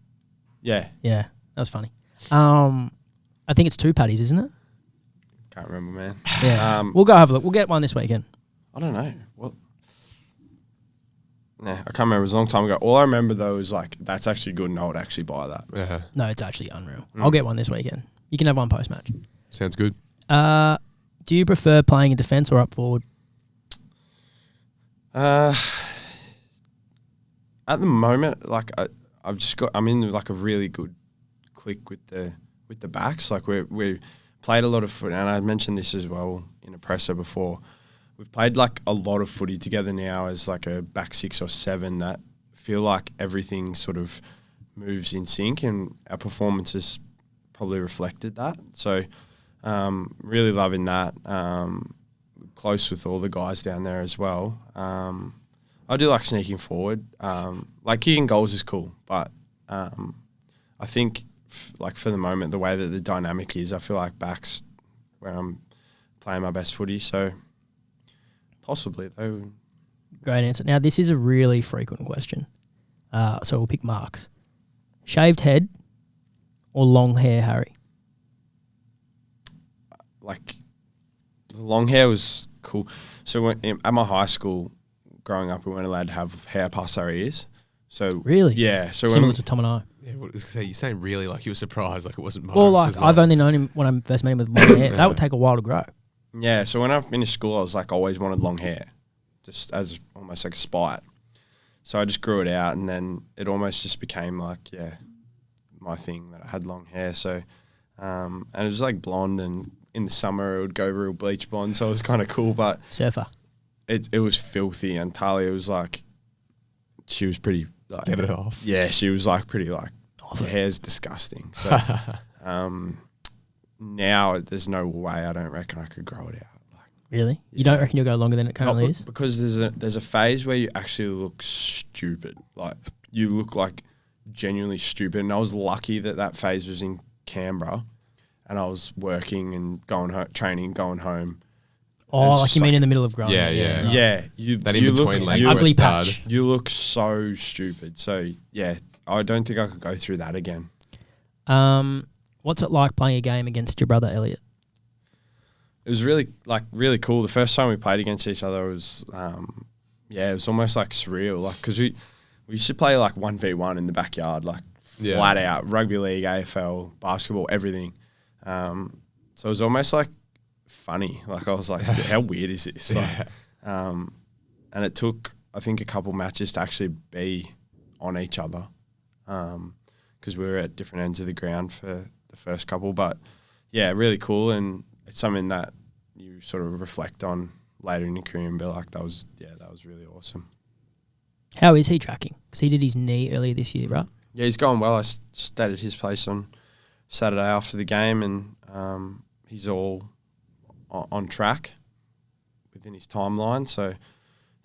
Yeah. Yeah, that was funny. I think it's 2 patties, isn't it? Can't remember, man. Yeah. We'll go have a look. We'll get one this weekend. I don't know. What? Nah, I can't remember. It was a long time ago. All I remember, though, is like, that's actually good and I would actually buy that. Yeah, No, it's actually unreal. I'll get one this weekend. You can have one post-match. sounds good. Do you prefer playing in defence or up forward? At the moment, like, I'm in like a really good click with the backs. Like, we played a lot of foot, and I mentioned this as well in a presser before. We've played like a lot of footy together now as like a back 6 or 7 that feel like everything sort of moves in sync, and our performances probably reflected that. So really loving that. Close with all the guys down there as well. I do like sneaking forward. Like kicking goals is cool, but I think like for the moment, the way that the dynamic is, I feel like back's where I'm playing my best footy. So possibly though. Great answer. Now, this is a really frequent question. So we'll pick Mark's. Shaved head or long hair, Harry? Like the long hair was cool. So at my high school growing up, we weren't allowed to have hair past our ears. So Really? yeah. So Similar when to Tom and I. Yeah, what I was gonna say, you're saying really like you were surprised, like it wasn't mine. Well, like, I've only known him when I first met him with long hair. That would take a while to grow. yeah, so when I finished school, I was like always wanted long hair, just as almost like a spite. So I just grew it out, and then it almost just became like my thing that I had long hair. So and it was like blonde, and in the summer it would go real bleach blonde, so it was kind of cool. But Surfer. it was filthy, and Talia was like, she was pretty like, get it off. yeah, she was like pretty like Off your it. hair's disgusting. So now there's no way, I don't reckon I could grow it out. Like, Really? You don't reckon you'll go longer than it currently not is? because there's a phase where you actually look stupid. Like you look like genuinely stupid. And I was lucky that phase was in Canberra, and I was working and going home, training, going home. Oh, It's like just you mean like- in the middle of growing? Yeah, it, yeah. right. Yeah, you That you in between look, leg you, where ugly it's hard. patch. you look so stupid. So yeah, I don't think I could go through that again. What's it like playing a game against your brother Elliot? It was really cool. The first time we played against each other was it was almost like surreal. Like because we used to play like 1v1 in the backyard, like Yeah. flat out rugby league, AFL, basketball, everything. So it was almost like funny. Like I was like, how weird is this? Like, and it took I think a couple matches to actually be on each other because we were at different ends of the ground for the first couple. But yeah, really cool, and it's something that you sort of reflect on later in your career and be like, that was really awesome. How is he tracking? Because he did his knee earlier this year, right? Yeah, he's going well. I stayed at his place on Saturday after the game, and he's all on track within his timeline. So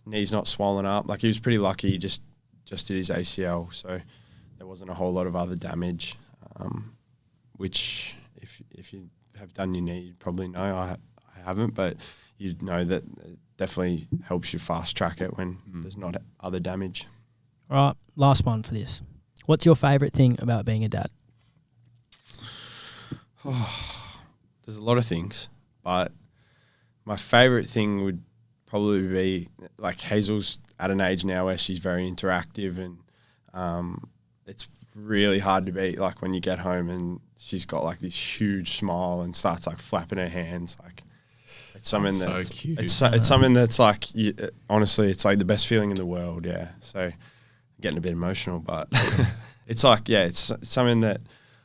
knee's not swollen up. Like he was pretty lucky. He just just did his ACL, so there wasn't a whole lot of other damage, which if you have done your knee, you'd probably know. I haven't, but you'd know that it definitely helps you fast track it when there's not other damage. All right, last one for this. What's your favourite thing about being a dad? There's a lot of things, but my favourite thing would probably be, like, Hazel's at an age now where she's very interactive, and it's really hard to beat, like, when you get home and she's got like this huge smile and starts like flapping her hands. Like, it's something that's so cute. It's something that's like, honestly, it's like the best feeling in the world. Yeah. So I'm getting a bit emotional, but it's like, yeah, it's something that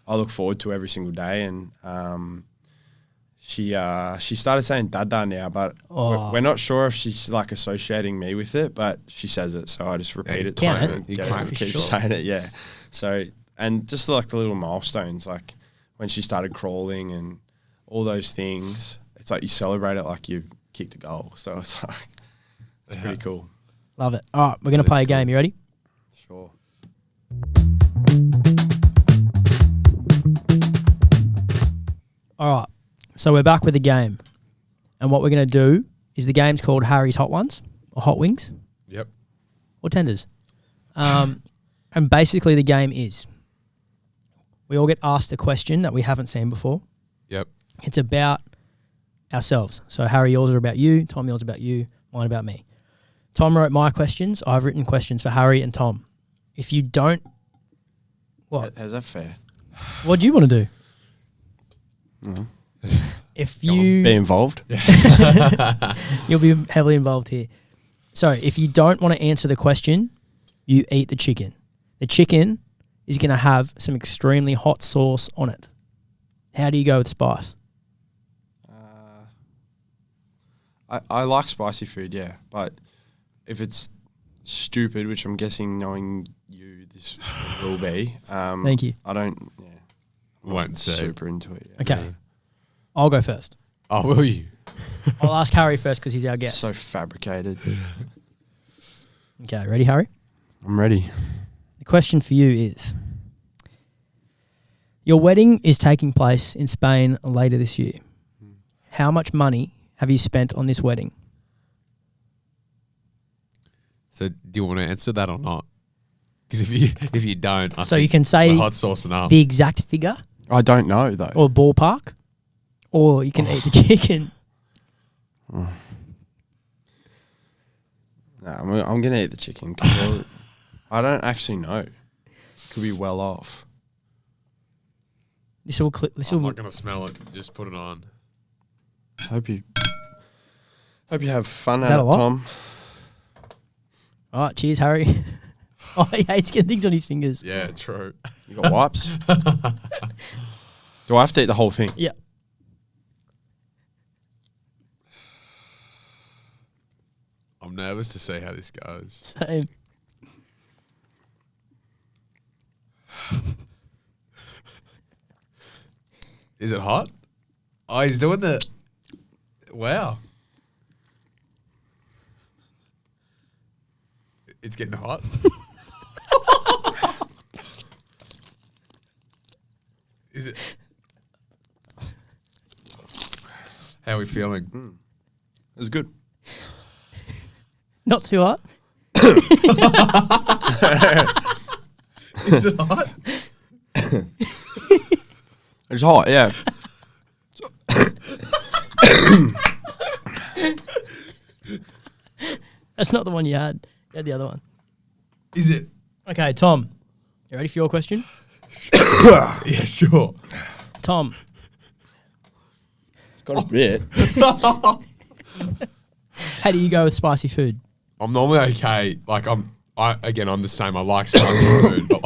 I look forward to every single day. And she started saying dada now, but we're not sure if she's like associating me with it, but she says it, so I just repeat it to her and get her to keep saying it. Yeah. So, and just like the little milestones, like when she started crawling and all those things, it's like you celebrate it like you kicked a goal. So it's like, it's pretty cool. Love it. All right, we're going to play a game. You ready? Sure. All right. So we're back with the game. And what we're going to do is the game's called Harry's Hot Ones, or Hot Wings, Yep. or Tenders. And basically the game is we all get asked a question that we haven't seen before. Yep. It's about ourselves. So Harry, yours are about you. Tom, yours about you. Mine about me. Tom wrote my questions. I've written questions for Harry and Tom. If you don't... What? How's that fair? What do you want to do? Mm-hmm. If you... Be involved? You'll be heavily involved here. So if you don't want to answer the question, you eat the chicken. The chicken is going to have some extremely hot sauce on it. How do you go with spice? I like spicy food, yeah, but if it's stupid, which I'm guessing knowing you, this will be. Thank you. I don't, yeah. I'm Won't not say. super into it. Yeah. Okay. I'll go first. Oh, will you? I'll ask Harry first because he's our guest. So fabricated. Okay, ready, Harry? I'm ready. The question for you is, your wedding is taking place in Spain later this year. How much money have you spent on this wedding? So do you want to answer that or not? Because if you don't, I So think you can say we're hot sauce enough. the exact figure I don't know, though. or ballpark, or you can eat the chicken. No, I'm going to eat the chicken because I don't actually know. Could be well off. This will I'm not going to smell it. Just put it on. Hope you have fun Is at that a it, lot? Tom. All right, cheers, Harry. Oh, he hates getting things on his fingers. Yeah, true. You got wipes? Do I have to eat the whole thing? Yeah. I'm nervous to see how this goes. Same. Is it hot? Oh, he's doing the... Wow. It's getting hot. Is it? How are we feeling? It was good. Not too hot. Is it hot? It's hot, yeah. That's not the one you had. You had the other one. Is it? Okay, Tom. You ready for your question? Yeah, sure. Tom, It's got a bit. how do you go with spicy food? I'm normally okay. Like I'm the same. I like spicy food, but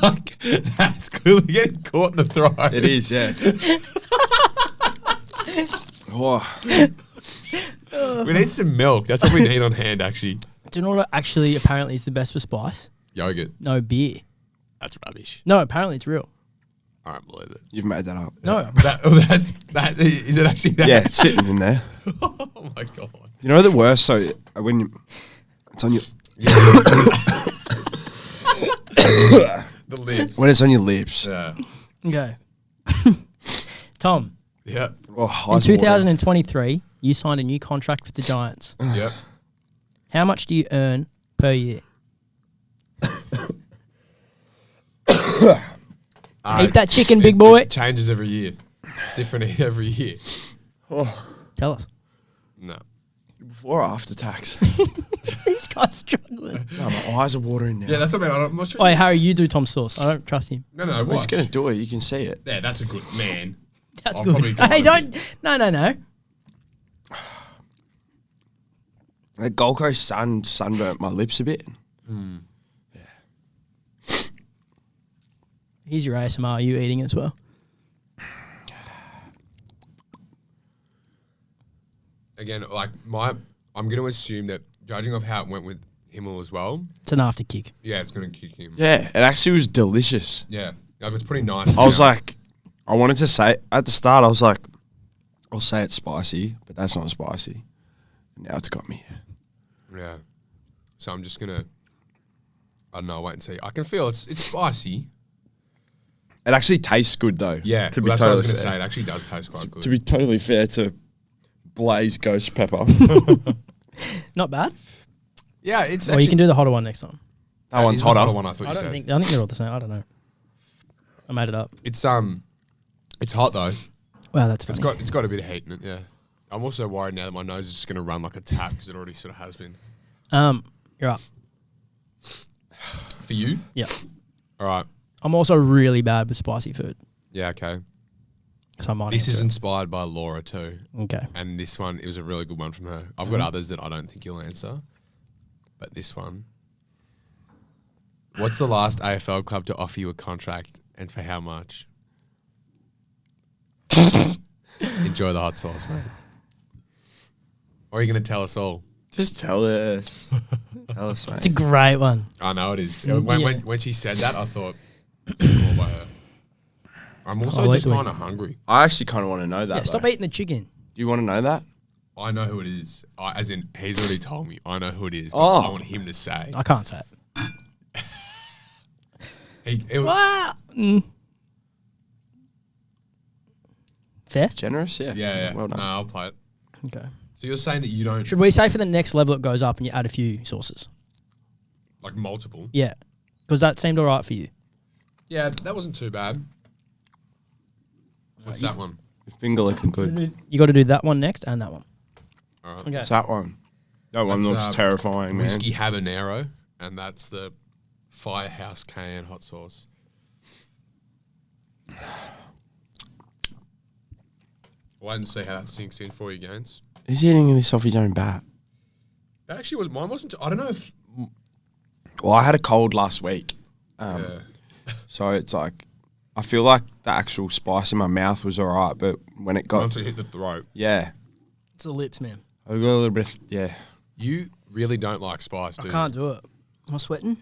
like, that's clearly getting caught in the throat. It is, yeah. Oh, We need some milk. That's what we need on hand, actually. Do you know what actually apparently is the best for spice? Yogurt. No, beer. That's rubbish. No, apparently it's real. I don't believe it. you've made that up. No. That is it actually that? Yeah, it's sitting in there. Oh my god. You know the worst? So when it's on The lips. When it's on your lips. Yeah. Okay. Tom, Yeah. Oh, in eyes watering. 2023, you signed a new contract with the Giants. Yep. How much do you earn per year? Eat that chicken, big boy. It changes every year. It's different every year. Tell us. No. Before or after tax? This guy's struggling. No, my eyes are watering now. Yeah, that's what I mean. I'm not sure. Oh, Harry, you do Tom's sauce. I don't trust him. No, Well, he's watch. going to do it. You can see it. Yeah, that's a good man. That's I'll good. probably go Hey, on don't. No. The Gold Coast sun sunburnt my lips a bit. Here's your ASMR. Are you eating as well? Again, like I'm going to assume that judging off how it went with Himmel as well, It's an after kick. yeah, it's going to kick him. Yeah, it actually was delicious. Yeah. Like, it's pretty nice. I was like, I wanted to say, at the start, I was like, I'll say it's spicy, but that's not spicy. Now it's got me. Yeah. So I'm just going to, I don't know, wait and see. I can feel it's spicy. It actually tastes good, though. Yeah. to Well, be that's what I was totally going to say. fair. It actually does taste quite good. To be totally fair to Blaze Ghost Pepper. Not bad. Yeah, it's Or you can do the hotter one next time. That one's is the hotter. one I thought I you don't said. think they're all the same. I don't know. I made it up. It's hot though. Wow, that's funny. It's got a bit of heat in it. Yeah. I'm also worried now that my nose is just going to run like a tap because it already sort of has been. You're up. For you? Yeah. All right. I'm also really bad with spicy food. Yeah. Okay. So I might This is answer inspired by Laura too, it. Okay. and this one it was a really good one from her. I've got others that I don't think you'll answer, but this one. What's the last AFL club to offer you a contract, and for how much? Enjoy the hot sauce, mate. Or are you going to tell us all? Just tell us. Tell us, mate. It's a great one. I know it is. Yeah. When she said that, I thought, all by her. I'm also I'll just eat the kind of hungry. I actually kind of want to know that. Yeah, stop though. eating the chicken. Do you want to know that? I know who it is. As in, he's already told me. I know who it is. But Oh. I want him to say. I can't say it. Yeah, Fair? Generous? Yeah. yeah. Well done. No, I'll play it. Okay. So you're saying that you don't Should we say for the next level it goes up and you add a few sauces? like multiple? Yeah. Because that seemed all right for you. Yeah, that wasn't too bad. What's that one? Your finger looking good. You got to do that one next and that one. All right. Okay. What's that one? That one That's, looks terrifying, man. Whiskey habanero, and that's the Firehouse cayenne hot sauce. Wait and see how that sinks in for you, Gaines. He's eating this off his own bat. That actually was mine. Wasn't. I don't know if. Well, I had a cold last week. Yeah. So it's like, I feel like the actual spice in my mouth was all right, but when it got, Once it hit the throat, yeah, It's the lips, man. I got a little bit, you really don't like spice, do I you? can't do it. Am I sweating?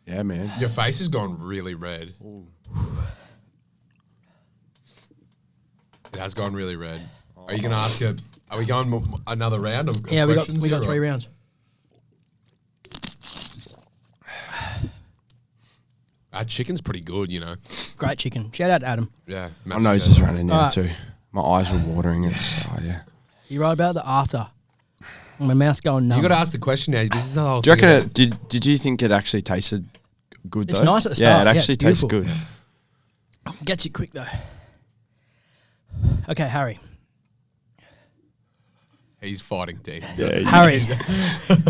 yeah, man. Your face has gone really red. It has gone really red. Are you going to ask her? Are we going another round of Yeah, we got questions here, 3 or- rounds. That chicken's pretty good, you know. Great chicken. Shout out to Adam. Yeah. My massive nose shout is out. running now Alright. too. My eyes were watering. Yeah. You right about the after. My mouth's going numb. You got to ask the question now. This is the whole Do you thing reckon about- did you think it actually tasted good though? It's nice at the Yeah, start. it Yeah, actually it's tastes beautiful. good. Gets you quick though. Okay, Harry. He's fighting deep. Yeah, Harry,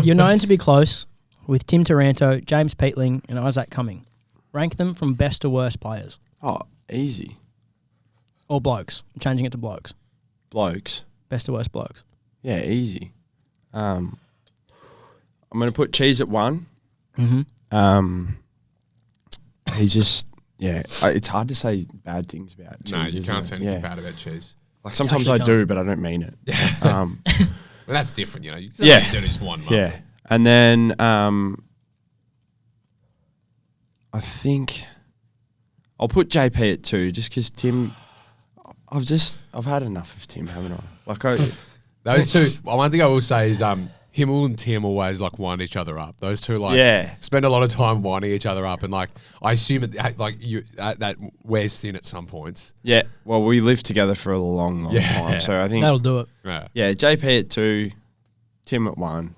you're known to be close with Tim Taranto, James Peatling, and Isaac Cumming. Rank them from best to worst players. Oh, easy. Or blokes. I'm changing it to blokes. Blokes. Best to worst blokes. Yeah, easy. I'm gonna put Cheese at 1. Mm-hmm. He's just it's hard to say bad things about Cheese. No, you isn't can't it? say anything Yeah. bad about cheese. Like sometimes actually I do, can't. but I don't mean it. Well, that's different, you know. You Yeah. do just one month. Yeah. And then I think I'll put JP at 2 just because Tim. I've had enough of Tim, haven't I? Like Those two. One thing I will say is Himmel and Tim always like wind each other up. Those two spend a lot of time winding each other up, and like I assume that wears thin at some points. Yeah. Well, we lived together for a long time, so I think That'll do it. Yeah. JP at 2, Tim at 1.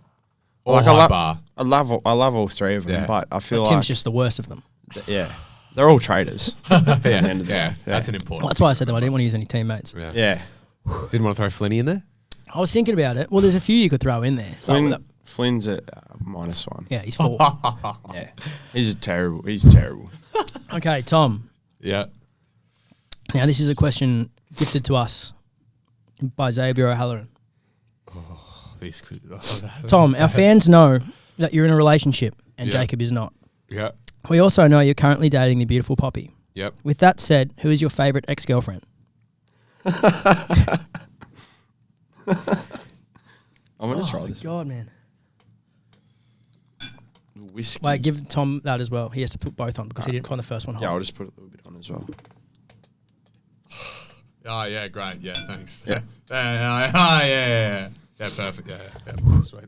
Or Like, high bar. I love all three of them, Yeah. but I feel Tim's like just the worst of them. they're all traders. Yeah. That's an important. Well, that's why I said that I didn't want to use any teammates. Yeah. Didn't want to throw Flinny in there. I was thinking about it. Well, there's a few you could throw in there. Flynn's at -1. Yeah, he's 4. Yeah. He's terrible. Okay, Tom. Yeah. Now, this is a question gifted to us by Xavier O'Halloran. These could, Tom, our fans know that you're in a relationship and Jacob is not. Yeah. We also know you're currently dating the beautiful Poppy. Yep. With that said, who is your favourite ex-girlfriend? I'm going to try this. God, man. Whiskey. Wait, give Tom that as well. He has to put both on because he didn't find the first one hot. Yeah, I'll just put a little bit on as well. Oh, yeah, great. Yeah, thanks. Yeah. Yeah, perfect. Yeah, sweet.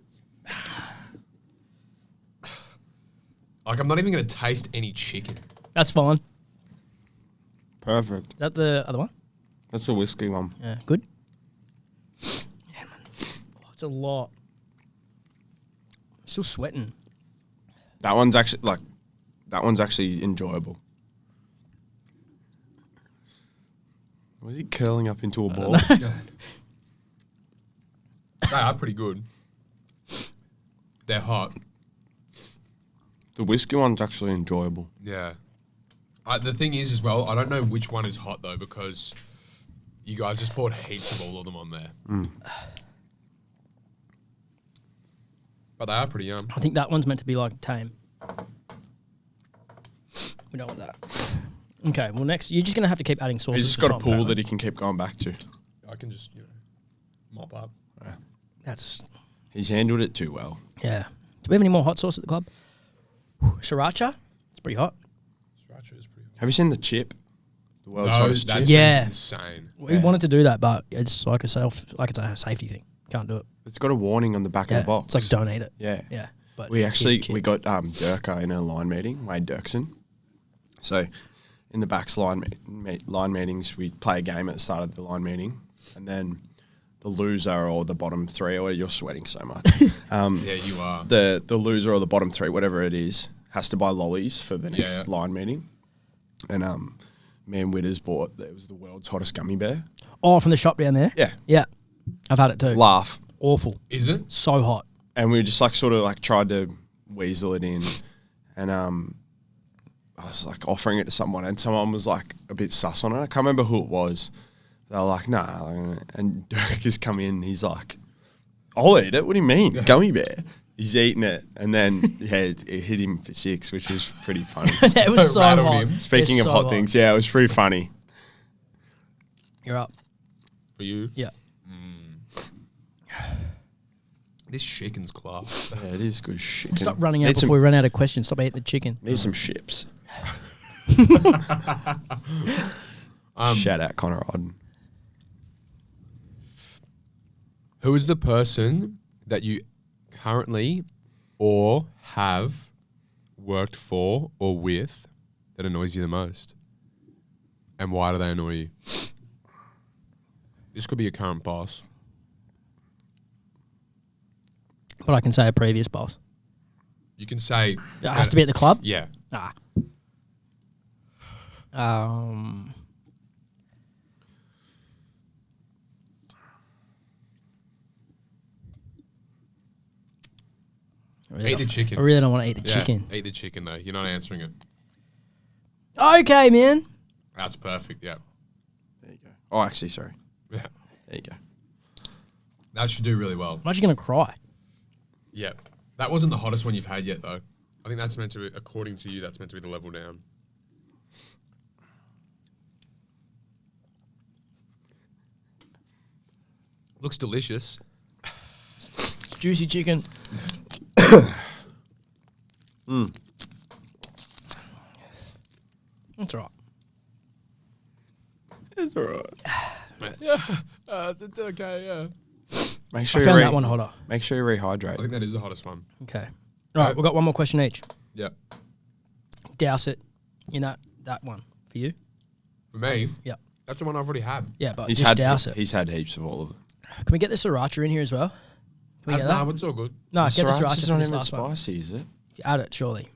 Like, I'm not even going to taste any chicken. That's fine. Perfect. Is that the other one? That's a whiskey one. Yeah, good. Yeah, man. Oh, it's a lot. I'm still sweating. That one's actually enjoyable. Was he curling up into a ball? They are pretty good. They're hot. The whiskey one's actually enjoyable. Yeah. The thing is as well, I don't know which one is hot though because you guys just poured heaps of all of them on there. But they are pretty yum. I think that one's meant to be like tame. We don't want that. Okay, well next, you're just going to have to keep adding sauces. He's just to got a Tom, pool apparently. that he can keep going back to. I can just, mop up. That's, He's handled it too well. yeah. Do we have any more hot sauce at the club? Sriracha? It's pretty hot. Sriracha is pretty hot. Have you seen the chip? The world's No, hottest that chip? sounds Yeah. insane. We wanted to do that, but it's like it's a safety thing. Can't do it. It's got a warning on the back of the box. It's like don't eat it. Yeah. Yeah. But We here's a chip. got Durko in a line meeting, Wade Dirksen. So in the backs line meetings, we play a game at the start of the line meeting, and then the loser or the bottom three, or you're sweating so much. Yeah, you are. The loser or the bottom three, whatever it is, has to buy lollies for the next line meeting. And me and Witters bought, it was the world's hottest gummy bear. Oh, from the shop down there? Yeah. Yeah. I've had it too. Laugh. Awful. Is it? So hot. And we just tried to weasel it in. And I was like offering it to someone, and someone was like a bit sus on it. I can't remember who it was. They were like, nah. And Dirk has come in, he's like, I'll eat it. What do you mean? Gummy bear. He's eating it. And then, it hit him for 6, which was pretty funny. That was so Rattled hot. him. Speaking It's of so hot things, yeah, it was pretty funny. You're up. For you? Yeah. This chicken's class. Yeah, it is good shit. Stop running out before we run out of questions. Stop eating the chicken. Need some chips. Shout out Connor Odden. Who is the person that you currently or have worked for or with that annoys you the most? And why do they annoy you? This could be your current boss. But I can say a previous boss. You can say... It has to be at the club? Yeah. Ah. Eat the chicken. I really don't want to eat the Yeah, chicken. eat the chicken though. You're not answering it. Okay, man. That's perfect, yeah. There you go. Oh, actually, sorry. Yeah. There you go. That should do really well. I'm actually going to cry. Yeah. That wasn't the hottest one you've had yet though. I think that's meant to be, according to you, that's meant to be the level down. Looks delicious. It's juicy chicken. That's all right. It's all right. Yeah, it's okay, yeah. Make I sure found you that one hotter. Make sure you I rehydrate. think that is the hottest one. Okay. All right, we've got one more question each. Yep. Douse it in that one for you. For me, Yep. that's the one I've already had. Yeah, but just douse it. He's had heaps of all of them. Can we get the siracha in here as well? Can we get that? No, it's all good. No, get the sriracha Sriracha's for not this even last one. spicy, is it? If you add it, surely.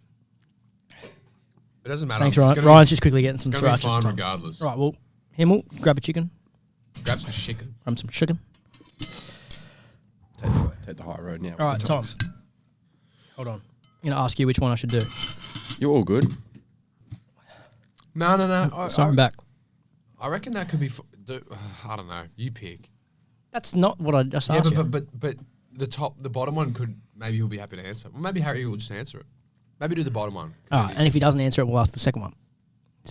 It doesn't matter. Thanks, It's Ryan. gonna Ryan's just quickly getting some It's going sriracha. to be fine for Tom. regardless. Right, well, Himmel, grab a chicken. Grab some chicken. Grab some chicken. Take the high road now. All right, Tom. Hold on. I'm going to ask you which one I should do. You're all good. No. Sorry, I'm back. I reckon that could be. I don't know. You pick. That's not what I just Yeah, asked you. but the bottom one could maybe he'll be happy to answer. Well, maybe Harry will just answer it. Maybe do the bottom one. All right, and if he doesn't answer it, we'll ask the second one.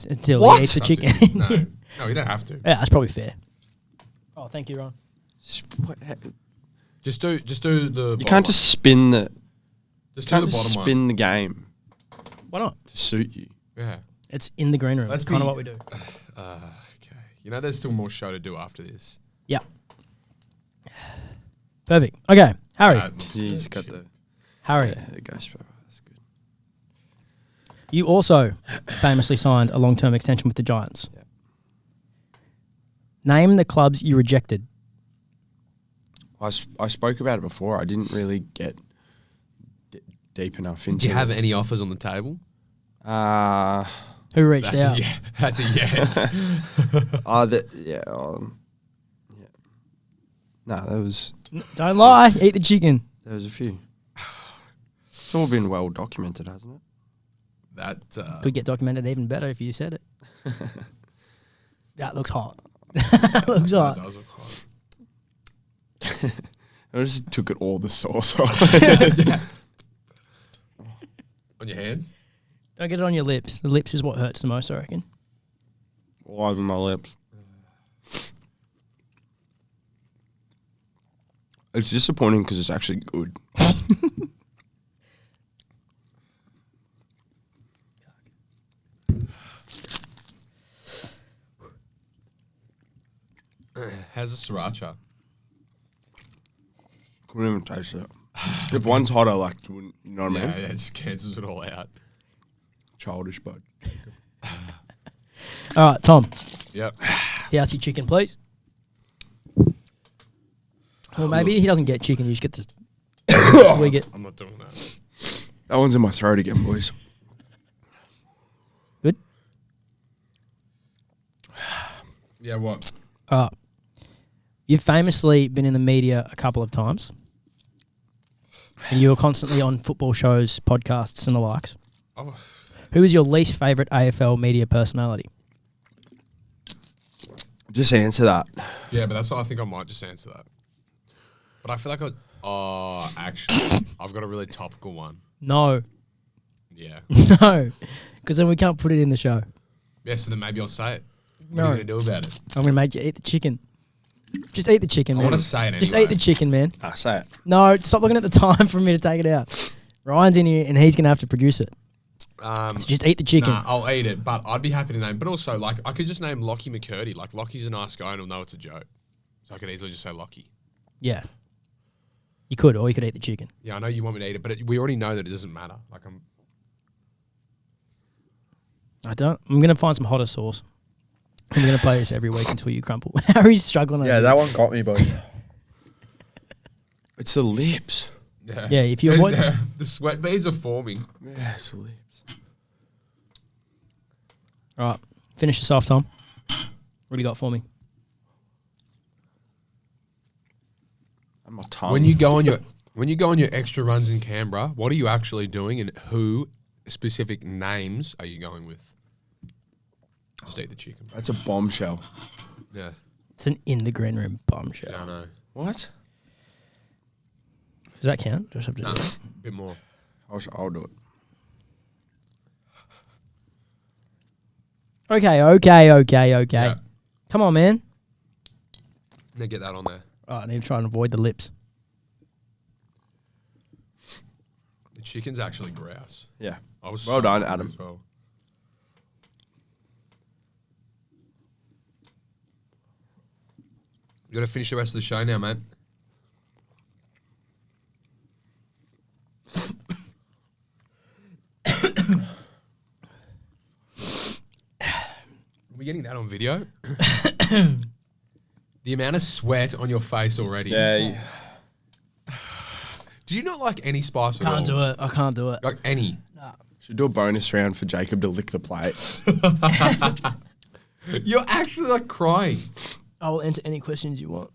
Until What? he eats the Up to chicken. you. No, you don't have to. Yeah, that's probably fair. Oh, thank you, Ron. Just do the. You can't just spin the. Just Can't do the just bottom spin one. the game Why not? to suit you. Yeah. It's in the green room. Let's That's kind be- of what we do. Okay. You know, there's still more show to do after this. Yeah. Perfect. Okay, Harry. He's got the Harry, ghost pepper. That's good. you also famously signed a long-term extension with the Giants. Yep. Name the clubs you rejected. I spoke about it before. I didn't really get deep enough into Do you have it. any offers on the table? Who reached out? That's a yes. Yeah. No, there was Don't lie. Eat the chicken. a few. It's all been well documented, hasn't it? That Could get documented even better if you said it. That looks hot. That looks that hot. does look hot. I just took it all the sauce off. On your hands? Don't get it on your lips. The lips is what hurts the most, I reckon. All over my lips. It's disappointing because it's actually good. How's the sriracha? Couldn't even taste it. If one's hotter, like, you know what I mean? Yeah, it just cancels it all out. Childish, bud. All right, Tom. Yep. Douse your chicken, please. Well, maybe he doesn't get chicken. You just get to swig it. I'm not doing that. That one's in my throat again, boys. Good. Yeah, what? All right. You've famously been in the media a couple of times. And you were constantly on football shows, podcasts, and the likes. Oh, Who is your least favourite AFL media personality? Just answer that. yeah, but that's what I think I might just answer that. But I feel like actually, I've got a really topical one. No. Yeah. No. Because then we can't put it in the show. Yeah, so then maybe I'll say it. What No. are you going to do about it? I'm going to make you eat the chicken. Just eat the chicken, I man. want to say it anyway. Just eat the chicken, man. Say it. No, stop looking at the time for me to take it out. Ryan's in here and he's going to have to produce it. So just eat the chicken. Nah, I'll eat it, but I'd be happy to name. But also, like, I could just name Lockie McCurdy. Like, Lockie's a nice guy and he'll know it's a joke. So I could easily just say Lockie. Yeah. You could, or you could eat the chicken. Yeah, I know you want me to eat it, but we already know that it doesn't matter. Like, I'm going to find some hotter sauce. I'm going to play this every week until you crumple. Harry's struggling. Yeah, over that one got me, boys. It's the lips. Yeah, if you avoid... the sweat beads are forming. Yeah, it's the lips. All right, finish this off, Tom. What do you got for me? And my tongue. When you go on your extra runs in Canberra, what are you actually doing, and who specific names are you going with? Just eat the chicken. That's a bombshell. Yeah. It's an in the green room bombshell. Yeah, I know. What? Does that count? Do I just have to No, do it? a bit more. I'll do it. Okay. Yeah. Come on, man. Now get that on there. Oh, I need to try and avoid the lips. The chicken's actually grouse. Yeah. I was Well so done, hungry Adam. as well. You got to finish the rest of the show now, mate. we getting that on video? The amount of sweat on your face already. Yeah. Do you not like any spice at all? Can't do it. I can't do it. Like any? Should do a bonus round for Jacob to lick the plate. You're actually like crying. I will answer any questions you want.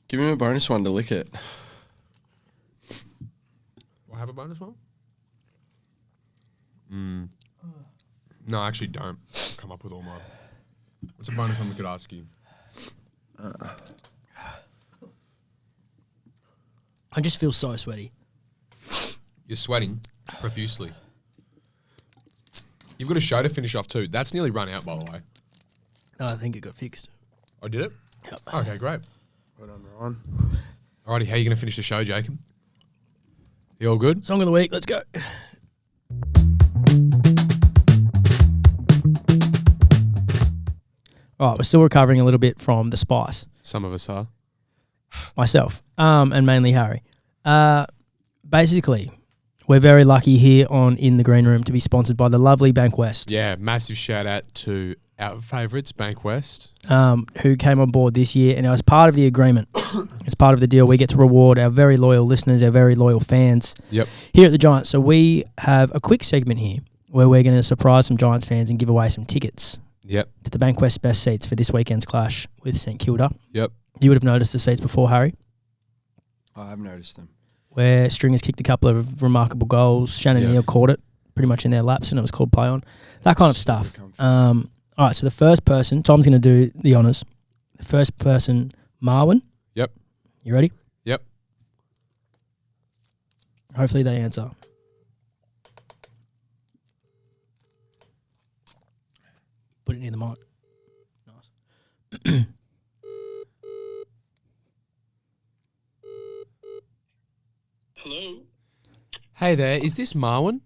Give him a bonus one to lick it. Do I have a bonus one? No, I actually don't. Come up with all mine. What's a bonus one we could ask you? I just feel so sweaty. You're sweating profusely. You've got a show to finish off too. That's nearly run out, by the way. No, I think it got fixed. Oh, did it? Yep. Okay, great. Well done, Ryan. Alrighty, how are you going to finish the show, Jacob? You all good? Song of the week. Let's go. All right, we're still recovering a little bit from the spice. Some of us are. Myself, and mainly Harry. Basically, we're very lucky here on In the Green Room to be sponsored by the lovely Bank West, Yeah, massive shout out to our favourites, Bank West. who came on board this year. And as part of the agreement, as part of the deal, we get to reward our very loyal listeners, our very loyal fans Yep. here at the Giants. So we have a quick segment here where we're going to surprise some Giants fans and give away some tickets Yep. to the Bank West best seats for this weekend's clash with St Kilda. Yep. You would have noticed the seats before, Harry, I've noticed them. where Stringers kicked a couple of remarkable goals. Shannon Yeah. Neal caught it pretty much in their laps, and it was called play on. That kind of stuff. comfy. All right, so the first person, Tom's going to do the honours. The first person, Marwin. Yep. You ready? Yep. Hopefully they answer. Put it near the mic. Nice. Hello. Hey there, is this Marwin?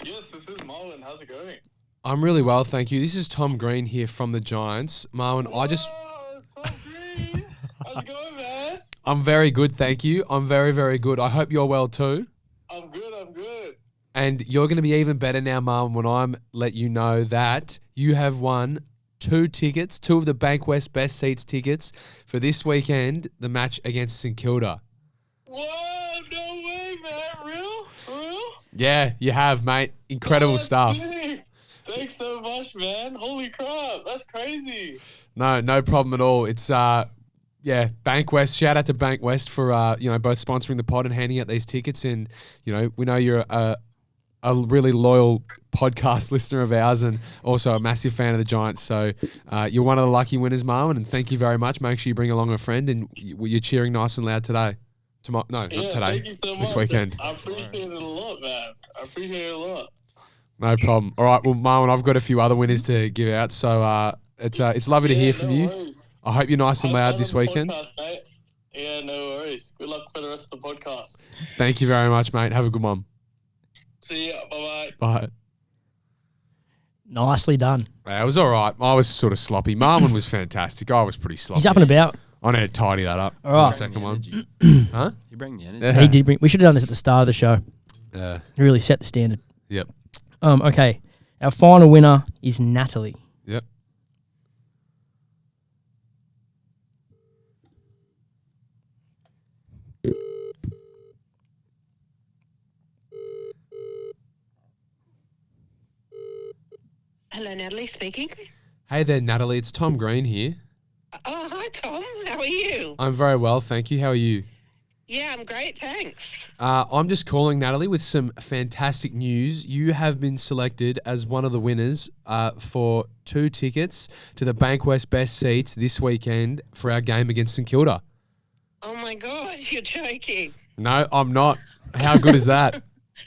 Yes, this is Marlon. How's it going? I'm really well, thank you. This is Tom Green here from the Giants. Marwin, Whoa, Tom Green. How's it going, man? I'm very good, thank you. I'm very, very good. I hope you're well too. I'm good. I'm good. And you're going to be even better now, Marwin, when I'm let you know that you have won 2 tickets, 2 of the Bank West best seats tickets for this weekend, the match against St Kilda. Whoa, no way, man. Real? For real? Yeah, you have, mate. Incredible Oh, stuff. geez. Thanks so much, man. Holy crap. That's crazy. No problem at all. It's Bank West. Shout out to Bank West for both sponsoring the pod and handing out these tickets. And we know you're a really loyal podcast listener of ours and also a massive fan of the Giants. So you're one of the lucky winners, Marwin. And thank you very much. Make sure you bring along a friend, and you're cheering nice and loud today. Tomorrow? No, Yeah, not today. thank you so This much. weekend. I appreciate it a lot, man. I appreciate it a lot. No problem. All right. Well, Marwin, I've got a few other winners to give out. So it's lovely to hear from you. Worries. I hope you're nice and Have loud fun this on the weekend. podcast, mate. Yeah, no worries. Good luck for the rest of the podcast. Thank you very much, mate. Have a good one. See ya. Bye-bye. Bye. Nicely done. Yeah, it was all right. I was sort of sloppy. Marwin was fantastic. I was pretty sloppy. He's up and about. I need to tidy that up. All right. The second one. Huh? You bring the energy. Yeah. He did bring. We should have done this at the start of the show. Uh, Really set the standard. yep. Okay. Our final winner is Natalie. Yep. Hello, Natalie speaking. Hey there, Natalie. It's Tom Green here. Oh, hi, Tom. How are you? I'm very well, thank you. How are you? Yeah, I'm great, thanks. I'm just calling, Natalie, with some fantastic news. You have been selected as one of the winners for 2 tickets to the Bank West best seats this weekend for our game against St Kilda. Oh, my God, you're joking. No, I'm not. How good is that?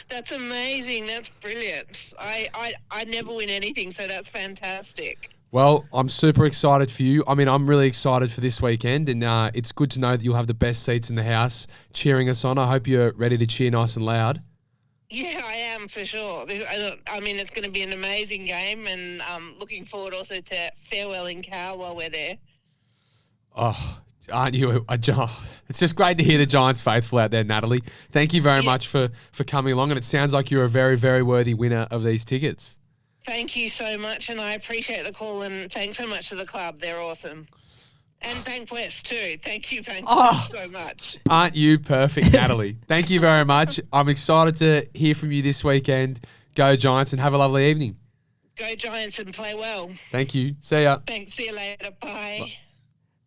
That's amazing. That's brilliant. I never win anything, so that's fantastic. Well, I'm super excited for you. I mean, I'm really excited for this weekend, and it's good to know that you'll have the best seats in the house cheering us on. I hope you're ready to cheer nice and loud. Yeah, I am for sure. I mean, it's going to be an amazing game, and looking forward also to farewelling Cal while we're there. Oh, aren't you? It's just great to hear the Giants faithful out there, Natalie. Thank you very much for coming along, and it sounds like you're a very, very worthy winner of these tickets. Thank you so much, and I appreciate the call, and thanks so much to the club. They're awesome. And Bankwest too. Thank you, Bankwest, so much. Aren't you perfect, Natalie? Thank you very much. I'm excited to hear from you this weekend. Go Giants and have a lovely evening. Go Giants and play well. Thank you. See ya. Thanks. See you later. Bye.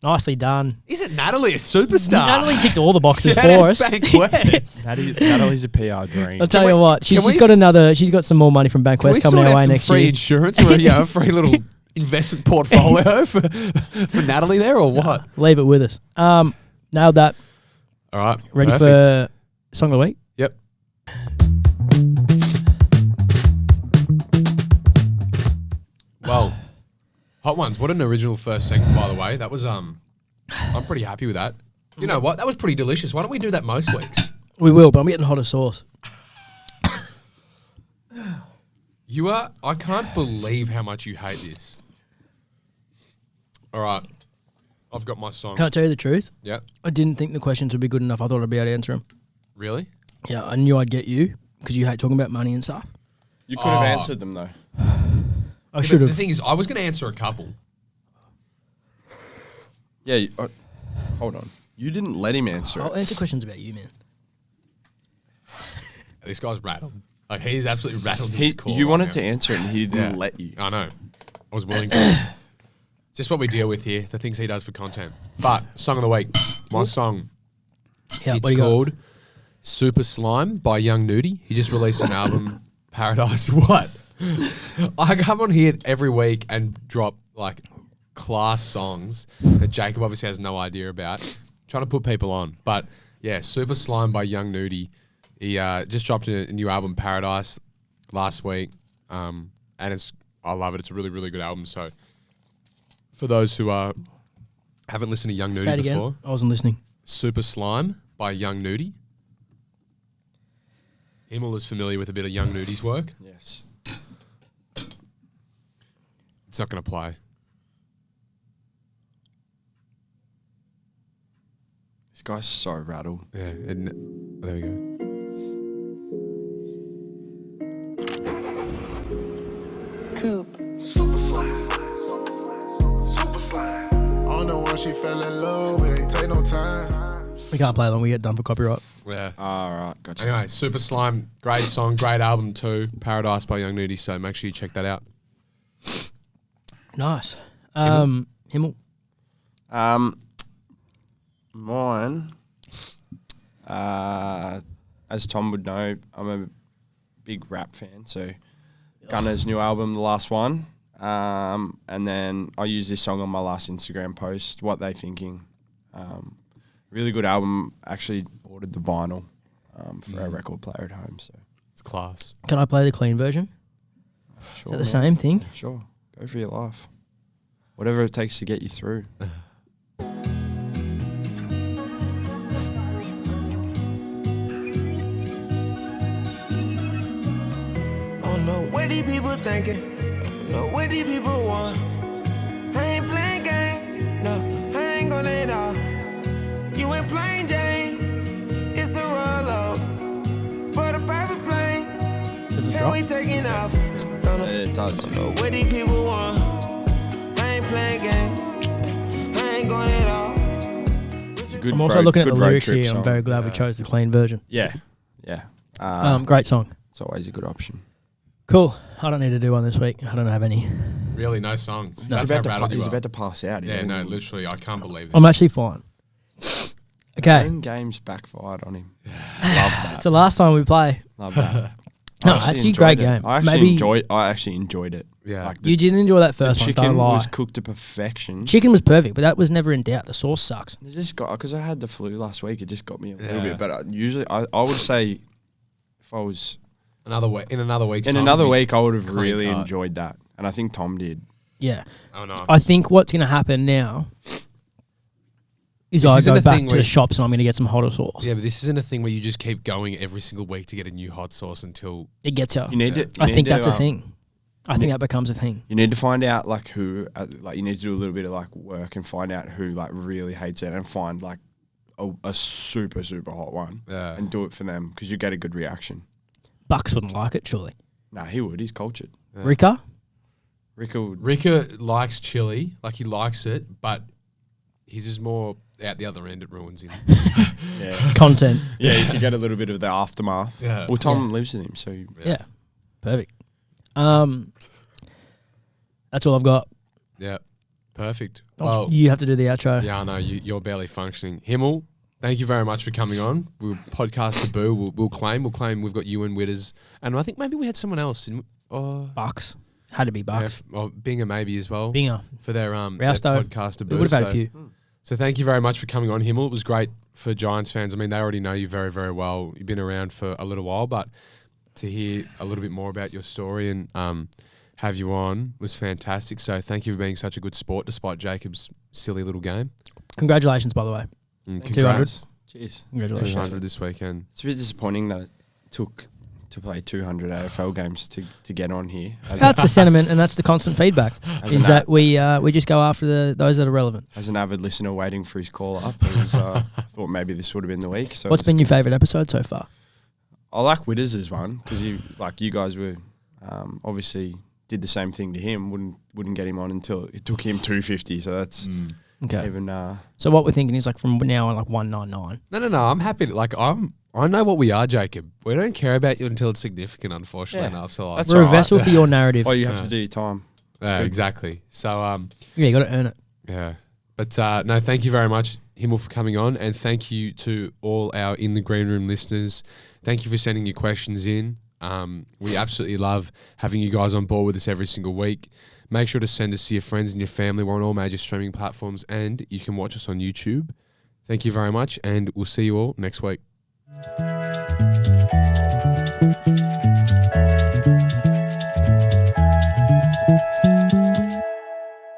Nicely done. Isn't Natalie a superstar? Natalie ticked all the boxes Shout out for us. Bankwest. Natalie's a PR dream. I'll tell you what, she's just got another. She's got some more money from Can we Bankwest coming sort our out way some next free year. insurance or a free little investment portfolio for Natalie there or what? Leave it with us. Nailed that. All right. Ready perfect. for Song of the Week? Yep. Well, Hot Ones. What an original first segment, by the way. That was I'm pretty happy with that. You know what? That was pretty delicious. Why don't we do that most weeks? We will, but I'm getting hotter sauce. You are. I can't believe how much you hate this. All right. I've got my song. Can I tell you the truth? Yep. I didn't think the questions would be good enough. I thought I'd be able to answer them. Really? Yeah, I knew I'd get you because you hate talking about money and stuff. You could have answered them though. I should The have. thing is, I was going to answer a couple. Yeah. Hold on. You didn't let him answer I'll it. answer questions about you, man. This guy's rattled. Like, he's absolutely rattled his core. You right wanted now. to answer it and he didn't let you. I know. I was willing to. Just what we deal with here, the things he does for content. But, Song of the Week. My song. Yeah, It's what do you got? called Super Slime by Young Nudie. He just released an album, Paradise. What? I come on here every week and drop, like, class songs that Jacob obviously has no idea about. Trying to put people on. But, yeah, Super Slime by Young Nudie. He just dropped a new album, Paradise, last week. And I love it. It's a really, really good album. So, for those who haven't listened to Young Say Nudie it again. before, I wasn't listening. Super Slime by Young Nudie. Himmel is familiar with a bit of Young Nudie's work. Yes. It's not going to play. This guy's so rattled. Yeah, and there we go. Coop. Super slime. Super slime. I don't know why she fell in love. It ain't take no time. We can't play long. We get done for copyright. Yeah. All right. Gotcha. Anyway, Super Slime, great song, great album too. Paradise by Young Nudie. So make sure you check that out. Nice. Himmel. Mine. As Tom would know, I'm a big rap fan. So Gunna's new album, the last one. And then I used this song on my last Instagram post, What They Thinking. Really good album. Actually ordered the vinyl for our record player at home. So It's class. Can I play the clean version? sure. Is that the man. same thing? Sure. Go for your life. Whatever it takes to get you through. Oh no, what these people thinking? Oh no, what these people want? I ain't playing games, no, I ain't gonna let off. You ain't playing Jane, it's a roll up for the perfect plane. Does it And drop? we taking off. Oh no, It does. oh no, what these people want? I ain't playing games, I ain't gonna let off. It's a good I'm also road- looking at good the road lyrics trip here. I'm song. very glad we chose the clean version. Yeah. Yeah. Great song. It's always a good option. Cool. I don't need to do one this week. I don't have any. Really, no songs. No. That's He's how about, rattled you he's are. about to pass out. Yeah, no, literally, I can't believe it. I'm actually fine. Okay. Home games backfired on him. Love that. It's the last time we play. Love that. No, I actually actually, enjoyed great it. game. I actually Maybe enjoyed it. Yeah. Like you didn't enjoy that the first one. chicken Don't lie. was cooked to perfection. Chicken was perfect, but that was never in doubt. The sauce sucks. It just got because I had the flu last week. It just got me a little Yeah. bit. But usually, I would say if I was Another week. In another week's in time, another we- week, I would have clean really cut. enjoyed that, and I think Tom did. Yeah. Oh, no. I think what's going to happen now is This I isn't go a back thing to where- the shops and I'm going to get some hotter sauce. Yeah, but this isn't a thing where you just keep going every single week to get a new hot sauce until... It gets you. You need to. I you think need that's to, a thing. I think that becomes a thing. You need to find out like who, like you need to do a little bit of like work and find out who like really hates it and find like a super hot one Yeah. and do it for them because you get a good reaction. Bucks wouldn't like it, surely. Nah, he would. He's cultured. Yeah. Rika? Ricker likes chili, like he likes it, but he's just more out the other end. It ruins him. Yeah. Content. Yeah, you could get a little bit of the aftermath. Yeah. Well, Tom lives with him, so Yeah. Perfect. That's all I've got. Yeah, perfect. Oh, you have to do the outro. Yeah, I know you're barely functioning. Himmel, thank you very much for coming on. We'll podcast the boo. We'll claim. We've got you and Witters, and I think maybe we had someone else. Bucks. Had to be Bucks. Binger maybe as well. Binger. For their Rousto. podcast the We boo. would have had a few. So thank you very much for coming on, Himmel. It was great for Giants fans. I mean, they already know you very, very well. You've been around for a little while, but to hear a little bit more about your story and have you on was fantastic. So thank you for being such a good sport despite Jacob's silly little game. Congratulations, by the way. 200. Cheers. Congratulations. 200 this weekend. It's a bit disappointing that it took to play 200 AFL games to get on here. That's the sentiment, and that's the constant feedback. Is that we just go after those that are relevant. As an avid listener waiting for his call up, it was, I thought maybe this would have been the week. So what's been your favourite episode so far? I like Witters' one because you guys were obviously did the same thing to him. Wouldn't get him on until it took him 250. So that's okay. Even. So what we're thinking is like from now on, like 199. No. I'm happy. I know what we are, Jacob. We don't care about you until it's significant, unfortunately enough. So That's we're a vessel for your narrative. Oh, you have to do your time. Yeah, exactly. So yeah, you got to earn it. Yeah. But no, thank you very much, Himmel, for coming on, and thank you to all our In the Green Room listeners. Thank you for sending your questions in. We absolutely love having you guys on board with us every single week. Make sure to send us to your friends and your family. We're on all major streaming platforms, and you can watch us on YouTube. Thank you very much, and we'll see you all next week.